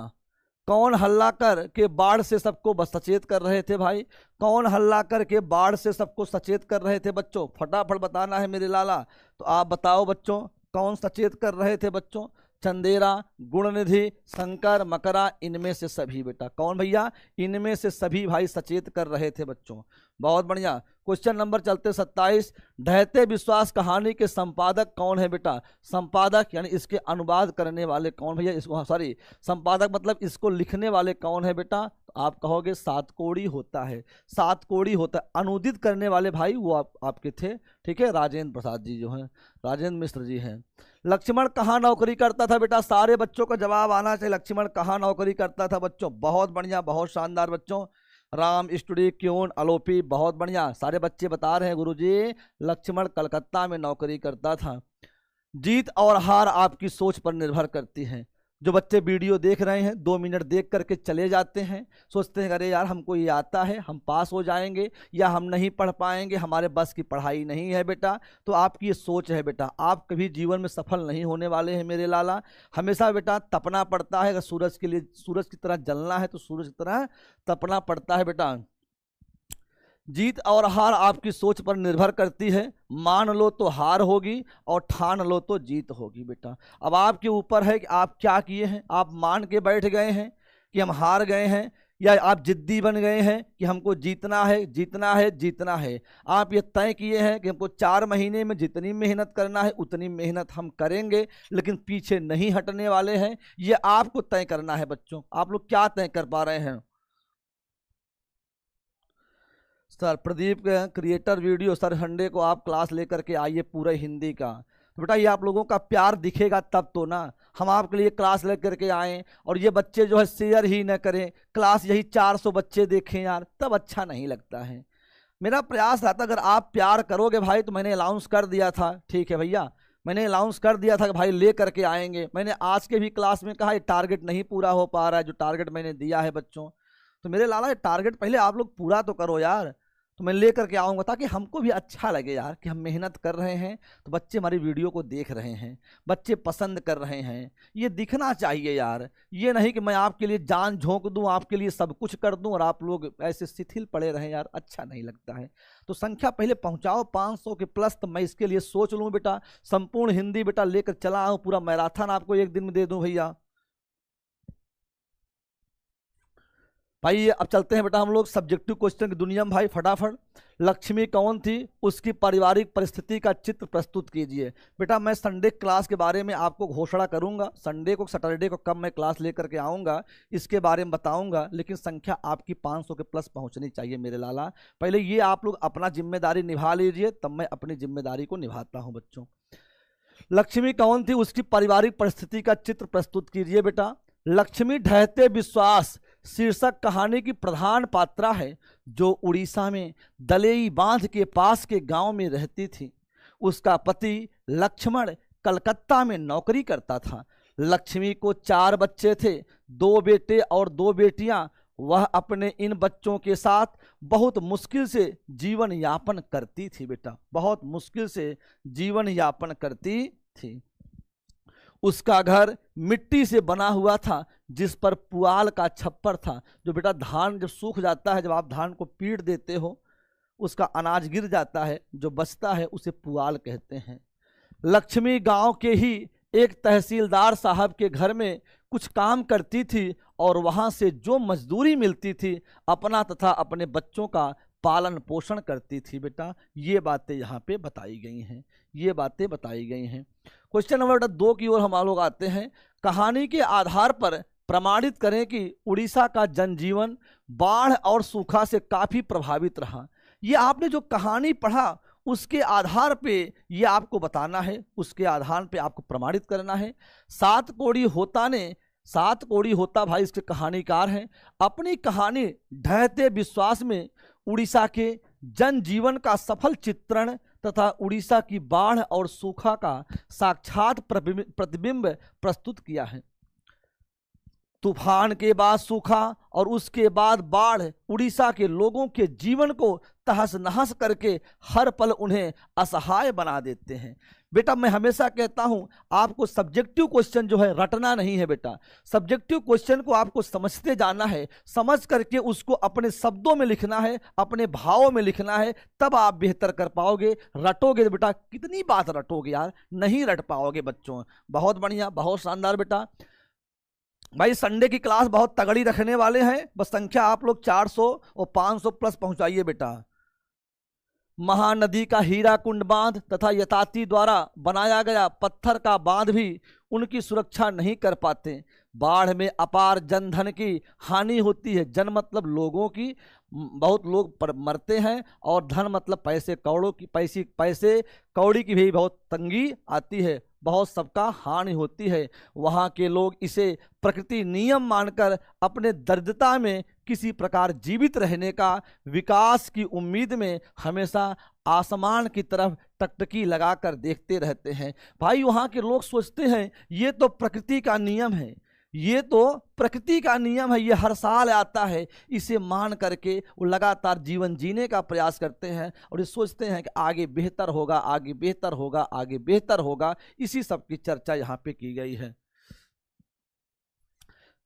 कौन हल्ला कर के बाढ़ से सबको सचेत कर रहे थे भाई? कौन हल्ला कर के बाढ़ से सबको सचेत कर रहे थे बच्चों? फटाफट बताना है मेरे लाला। तो आप बताओ बच्चों कौन सचेत कर रहे थे बच्चों? चंदेरा, गुणनिधि, शंकर, मकरा, इनमें से सभी बेटा। कौन भैया? इनमें से सभी भाई सचेत कर रहे थे बच्चों। बहुत बढ़िया। क्वेश्चन नंबर चलते 27। ढहते विश्वास कहानी के संपादक कौन है बेटा? संपादक यानी इसके अनुवाद करने वाले कौन भैया? इसको सॉरी, संपादक मतलब इसको लिखने वाले कौन है बेटा? तो आप कहोगे सातकोड़ी होता है। सातकोड़ी होता है। अनुदित करने वाले भाई वो आपके थे, ठीक है, राजेंद्र प्रसाद जी जो हैं, राजेंद्र मिश्र जी हैं। लक्ष्मण कहाँ नौकरी करता था बेटा? सारे बच्चों का जवाब आना चाहिए। लक्ष्मण कहाँ नौकरी करता था बच्चों? बहुत बढ़िया, बहुत शानदार बच्चों। राम स्टूडियो क्यों अलोपी, बहुत बढ़िया। सारे बच्चे बता रहे हैं गुरुजी लक्ष्मण कलकत्ता में नौकरी करता था। जीत और हार आपकी सोच पर निर्भर करती है। जो बच्चे वीडियो देख रहे हैं 2 मिनट देख करके चले जाते हैं, सोचते हैं अरे यार हमको ये आता है, हम पास हो जाएंगे या हम नहीं पढ़ पाएंगे, हमारे बस की पढ़ाई नहीं है बेटा। तो आपकी ये सोच है बेटा, आप कभी जीवन में सफल नहीं होने वाले हैं मेरे लाला। हमेशा बेटा तपना पड़ता है, अगर सूरज के लिए सूरज की तरह जलना है तो सूरज की तरह तपना पड़ता है बेटा। जीत और हार आपकी सोच पर निर्भर करती है, मान लो तो हार होगी और ठान लो तो जीत होगी बेटा। अब आपके ऊपर है कि आप क्या किए हैं। आप मान के बैठ गए हैं कि हम हार गए हैं, या आप जिद्दी बन गए हैं कि हमको जीतना है जीतना है जीतना है। आप ये तय किए हैं कि हमको 4 महीने में जितनी मेहनत करना है उतनी मेहनत हम करेंगे, लेकिन पीछे नहीं हटने वाले हैं। ये आपको तय करना है बच्चों। आप लोग क्या तय कर पा रहे हैं? Sir Pradeep creator video, sir Sunday को आप क्लास लेकर के आइए पूरे हिंदी का। तो बेटा ये आप लोगों का प्यार दिखेगा तब तो ना, हम आपके लिए क्लास लेकर के आएँ और ये बच्चे जो है शेयर ही न करें, क्लास यही 400 बच्चे देखें यार, तब अच्छा नहीं लगता है। मेरा प्रयास रहता अगर आप प्यार करोगे भाई, तो मैंने अनाउंस कर दिया था, ठीक है भैया, मैंने अनाउंस कर दिया था कि भाई ले करके आएंगे। मैंने आज के भी क्लास में कहा ये टारगेट नहीं पूरा हो पा रहा है, जो टारगेट मैंने दिया है बच्चों। तो मेरे लाला ये टारगेट पहले आप लोग पूरा तो करो यार, तो मैं लेकर के आऊँगा ताकि हमको भी अच्छा लगे यार कि हम मेहनत कर रहे हैं, तो बच्चे हमारी वीडियो को देख रहे हैं, बच्चे पसंद कर रहे हैं, ये दिखना चाहिए यार। ये नहीं कि मैं आपके लिए जान झोंक दूं, आपके लिए सब कुछ कर दूं और आप लोग ऐसे शिथिल पड़े रहें यार, अच्छा नहीं लगता है। तो संख्या पहले पहुंचाओ 500 के प्लस, तो मैं इसके लिए सोच लूँ बेटा। संपूर्ण हिंदी बेटा लेकर चला आऊँ, पूरा मैराथन आपको एक दिन में दे दूँ भैया। भाई अब चलते हैं बेटा हम लोग सब्जेक्टिव क्वेश्चन की दुनिया में भाई फटाफट। लक्ष्मी कौन थी, उसकी पारिवारिक परिस्थिति का चित्र प्रस्तुत कीजिए। बेटा मैं संडे क्लास के बारे में आपको घोषणा करूंगा, संडे को सैटरडे को कब मैं क्लास लेकर के आऊंगा इसके बारे में बताऊंगा, लेकिन संख्या आपकी 500 के प्लस पहुंचनी चाहिए मेरे लाला। पहले ये आप लोग अपना जिम्मेदारी निभा लीजिए, तब मैं अपनी जिम्मेदारी को निभाता हूँ बच्चों। लक्ष्मी कौन थी, उसकी पारिवारिक परिस्थिति का चित्र प्रस्तुत कीजिए बेटा। लक्ष्मी ढहते विश्वास शीर्षक कहानी की प्रधान पात्रा है, जो उड़ीसा में दलेई बांध के पास के गांव में रहती थी। उसका पति लक्ष्मण कलकत्ता में नौकरी करता था। लक्ष्मी को 4 बच्चे थे, 2 बेटे और 2 बेटियां। वह अपने इन बच्चों के साथ बहुत मुश्किल से जीवन यापन करती थी बेटा, बहुत मुश्किल से जीवन यापन करती थी। उसका घर मिट्टी से बना हुआ था, जिस पर पुआल का छप्पर था। जो बेटा धान जब सूख जाता है, जब आप धान को पीट देते हो, उसका अनाज गिर जाता है, जो बचता है उसे पुआल कहते हैं। लक्ष्मी गांव के ही एक तहसीलदार साहब के घर में कुछ काम करती थी और वहां से जो मजदूरी मिलती थी अपना तथा अपने बच्चों का पालन पोषण करती थी बेटा। ये बातें यहाँ पे बताई गई हैं, ये बातें बताई गई हैं। क्वेश्चन नंबर 2 की ओर हम लोग आते हैं। कहानी के आधार पर प्रमाणित करें कि उड़ीसा का जनजीवन बाढ़ और सूखा से काफी प्रभावित रहा। ये आपने जो कहानी पढ़ा उसके आधार पे ये आपको बताना है, उसके आधार पे आपको प्रमाणित करना है। 7 कोड़ी होता भाई इसके कहानीकार हैं। अपनी कहानी ढहते विश्वास में उड़ीसा के जनजीवन का सफल चित्रण तथा उड़ीसा की बाढ़ और सूखा का साक्षात प्रतिबिंब प्रस्तुत किया है। तूफान के बाद सूखा और उसके बाद बाढ़ उड़ीसा के लोगों के जीवन को तहस नहस करके हर पल उन्हें असहाय बना देते हैं। बेटा मैं हमेशा कहता हूं आपको सब्जेक्टिव क्वेश्चन जो है रटना नहीं है बेटा, सब्जेक्टिव क्वेश्चन को आपको समझते जाना है, समझ करके उसको अपने शब्दों में लिखना है, अपने भावों में लिखना है, तब आप बेहतर कर पाओगे। रटोगे तो बेटा कितनी बात रटोगे यार, नहीं रट पाओगे बच्चों। बहुत बढ़िया, बहुत शानदार बेटा। भाई संडे की क्लास बहुत तगड़ी रखने वाले हैं, बस संख्या आप लोग 400 और 500 प्लस पहुंचाइए बेटा। महानदी का हीराकुंड बांध तथा यताती द्वारा बनाया गया पत्थर का बांध भी उनकी सुरक्षा नहीं कर पाते। बाढ़ में अपार जनधन की हानि होती है। जन मतलब लोगों की, बहुत लोग मरते हैं, और धन मतलब पैसे कौड़ी की भी बहुत तंगी आती है, बहुत सबका हानि होती है। वहाँ के लोग इसे प्रकृति नियम मानकर अपने दरिद्रता में किसी प्रकार जीवित रहने का, विकास की उम्मीद में हमेशा आसमान की तरफ टकटकी लगाकर देखते रहते हैं। भाई वहाँ के लोग सोचते हैं ये तो प्रकृति का नियम है, ये तो प्रकृति का नियम है, ये हर साल आता है। इसे मान करके वो लगातार जीवन जीने का प्रयास करते हैं और ये सोचते हैं कि आगे बेहतर होगा, आगे बेहतर होगा, आगे बेहतर होगा। इसी सब की चर्चा यहाँ पे की गई है।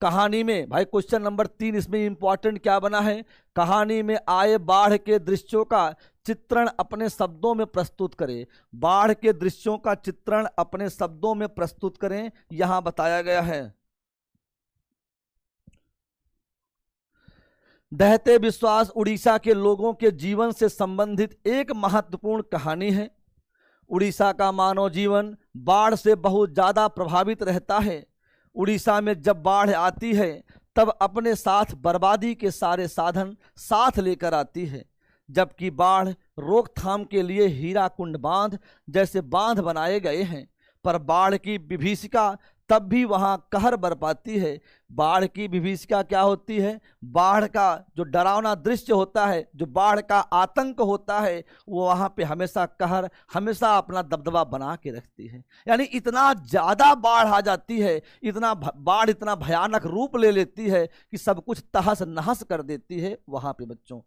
कहानी में भाई क्वेश्चन नंबर 3 इसमें इंपॉर्टेंट क्या बना है, कहानी में आए बाढ़ के दृश्यों का चित्रण अपने शब्दों में प्रस्तुत करें। बाढ़ के दृश्यों का चित्रण अपने शब्दों में प्रस्तुत करें, यहां बताया गया है। दहते विश्वास उड़ीसा के लोगों के जीवन से संबंधित एक महत्वपूर्ण कहानी है। उड़ीसा का मानव जीवन बाढ़ से बहुत ज्यादा प्रभावित रहता है। उड़ीसा में जब बाढ़ आती है तब अपने साथ बर्बादी के सारे साधन साथ लेकर आती है। जबकि बाढ़ रोकथाम के लिए हीराकुंड बांध जैसे बांध बनाए गए हैं, पर बाढ़ की विभीषिका तब भी वहां कहर बरपाती है। बाढ़ की विभीषिका क्या होती है, बाढ़ का जो डरावना दृश्य होता है, जो बाढ़ का आतंक होता है, वो वहां पे हमेशा कहर, हमेशा अपना दबदबा बना के रखती है। यानी इतना ज्यादा बाढ़ आ जाती है, इतना बाढ़ इतना भयानक रूप ले लेती है कि सब कुछ तहस नहस कर देती है वहां पे बच्चों।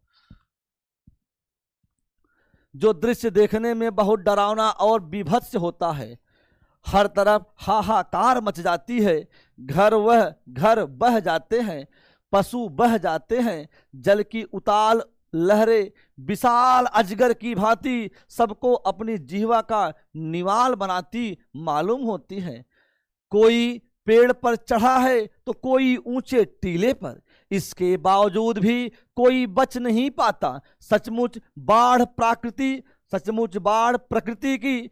जो दृश्य देखने में बहुत डरावना और बीभत्स होता है, हर तरफ हाहाकार मच जाती है। घर बह जाते हैं, पशु बह जाते हैं, जल की उताल लहरें विशाल अजगर की भांति सबको अपनी जिह्वा का निवाल बनाती मालूम होती हैं। कोई पेड़ पर चढ़ा है तो कोई ऊंचे टीले पर, इसके बावजूद भी कोई बच नहीं पाता। सचमुच बाढ़ प्रकृति की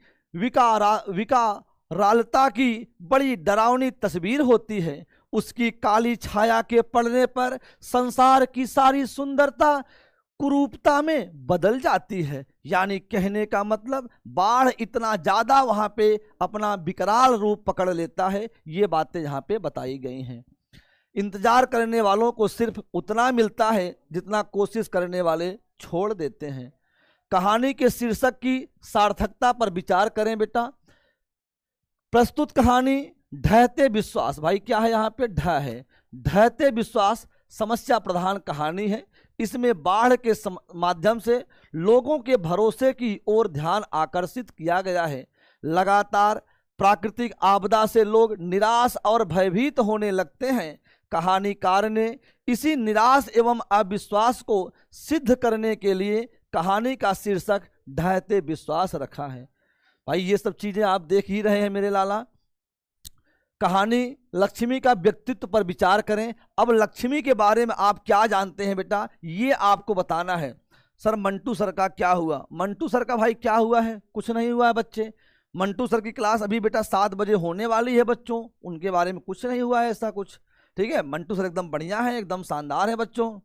विकरालता की बड़ी डरावनी तस्वीर होती है। उसकी काली छाया के पड़ने पर संसार की सारी सुंदरता कुरूपता में बदल जाती है। यानी कहने का मतलब बाढ़ इतना ज्यादा वहां पे अपना विकराल रूप पकड़ लेता है। ये बातें यहाँ पे बताई गई हैं। इंतजार करने वालों को सिर्फ उतना मिलता है जितना कोशिश करने वाले छोड़ देते हैं। कहानी के शीर्षक की सार्थकता पर विचार करें बेटा। प्रस्तुत कहानी ढहते विश्वास, भाई क्या है यहाँ पे ढह है, ढहते विश्वास समस्या प्रधान कहानी है। इसमें बाढ़ के माध्यम से लोगों के भरोसे की ओर ध्यान आकर्षित किया गया है। लगातार प्राकृतिक आपदा से लोग निराश और भयभीत होने लगते हैं। कहानीकार ने इसी निराश एवं अविश्वास को सिद्ध करने के लिए कहानी का शीर्षक ढहते विश्वास रखा है। भाई ये सब चीजें आप देख ही रहे हैं मेरे लाला। कहानी लक्ष्मी का व्यक्तित्व पर विचार करें। अब लक्ष्मी के बारे में आप क्या जानते हैं बेटा, ये आपको बताना है। सर मंटू सर का क्या हुआ, मंटू सर का भाई क्या हुआ है, कुछ नहीं हुआ है बच्चे। मंटू सर की क्लास अभी बेटा 7 बजे होने वाली है बच्चों, उनके बारे में कुछ नहीं हुआ है ऐसा कुछ, ठीक है। मंटू सर एकदम बढ़िया है, एकदम शानदार है बच्चों।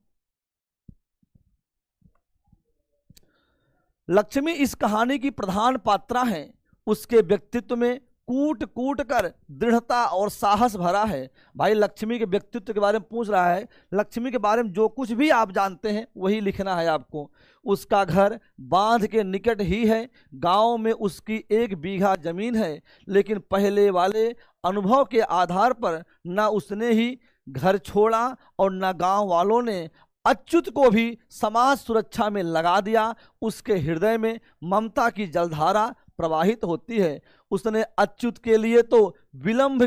लक्ष्मी इस कहानी की प्रधान पात्रा है। उसके व्यक्तित्व में कूट कूट कर दृढ़ता और साहस भरा है। भाई लक्ष्मी के व्यक्तित्व के बारे में पूछ रहा है, लक्ष्मी के बारे में जो कुछ भी आप जानते हैं वही लिखना है आपको। उसका घर बांध के निकट ही है। गांव में उसकी 1 बीघा जमीन है, लेकिन पहले वाले अनुभव के आधार पर न उसने ही घर छोड़ा और न गांव वालों ने अच्युत को भी समाज सुरक्षा में लगा दिया। उसके हृदय में ममता की जलधारा प्रवाहित होती है। उसने अच्युत के लिए तो विलंब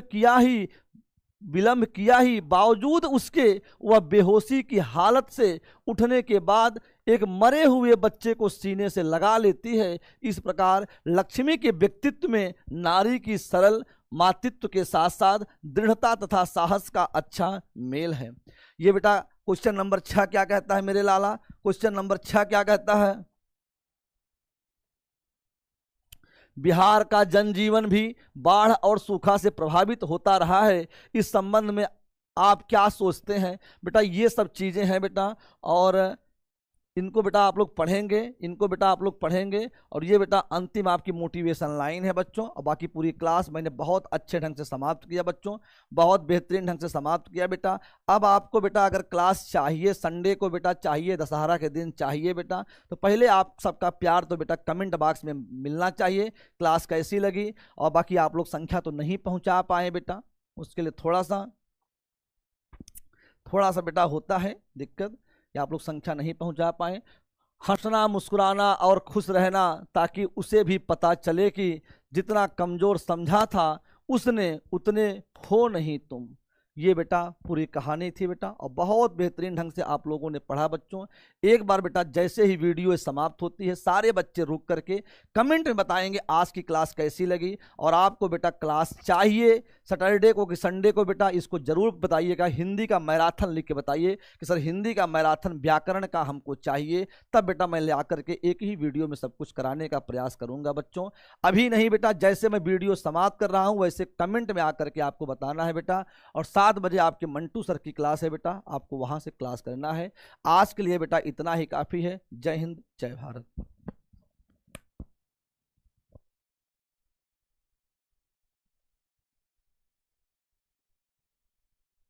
किया ही बावजूद उसके वह बेहोशी की हालत से उठने के बाद एक मरे हुए बच्चे को सीने से लगा लेती है। इस प्रकार लक्ष्मी के व्यक्तित्व में नारी की सरल मातृत्व के साथ साथ दृढ़ता तथा साहस का अच्छा मेल है। ये बेटा क्वेश्चन नंबर 6 क्या कहता है मेरे लाला, क्वेश्चन नंबर 6 क्या कहता है, बिहार का जनजीवन भी बाढ़ और सूखा से प्रभावित होता रहा है। इस संबंध में आप क्या सोचते हैं बेटा। ये सब चीजें हैं बेटा, और इनको बेटा आप लोग पढ़ेंगे, और ये बेटा अंतिम आपकी मोटिवेशन लाइन है बच्चों। और बाकी पूरी क्लास मैंने बहुत अच्छे ढंग से समाप्त किया बच्चों, बहुत बेहतरीन ढंग से समाप्त किया बेटा। अब आपको बेटा अगर क्लास चाहिए, संडे को बेटा चाहिए, दशहरा के दिन चाहिए बेटा, तो पहले आप सबका प्यार तो बेटा कमेंट बॉक्स में मिलना चाहिए, क्लास कैसी लगी। और बाकी आप लोग संख्या तो नहीं पहुँचा पाए बेटा, उसके लिए थोड़ा सा थोड़ा सा बेटा होता है दिक्कत कि आप लोग संख्या नहीं पहुंचा पाए। हंसना, मुस्कुराना और खुश रहना, ताकि उसे भी पता चले कि जितना कमजोर समझा था उसने उतने हो नहीं तुम। ये बेटा पूरी कहानी थी बेटा, और बहुत बेहतरीन ढंग से आप लोगों ने पढ़ा बच्चों। एक बार बेटा जैसे ही वीडियो समाप्त होती है, सारे बच्चे रुक करके कमेंट में बताएंगे आज की क्लास कैसी लगी, और आपको बेटा क्लास चाहिए सैटरडे को कि संडे को। बेटा इसको जरूर बताइएगा, हिंदी का मैराथन लिख के बताइए कि सर हिंदी का मैराथन व्याकरण का हमको चाहिए, तब बेटा मैं ले आकर के एक ही वीडियो में सब कुछ कराने का प्रयास करूंगा बच्चों। अभी नहीं बेटा, जैसे मैं वीडियो समाप्त कर रहा हूं वैसे कमेंट में आकर के आपको बताना है बेटा। और 7 बजे आपके मंटू सर की क्लास है बेटा, आपको वहां से क्लास करना है। आज के लिए बेटा इतना ही काफी है। जय हिंद, जय भारत।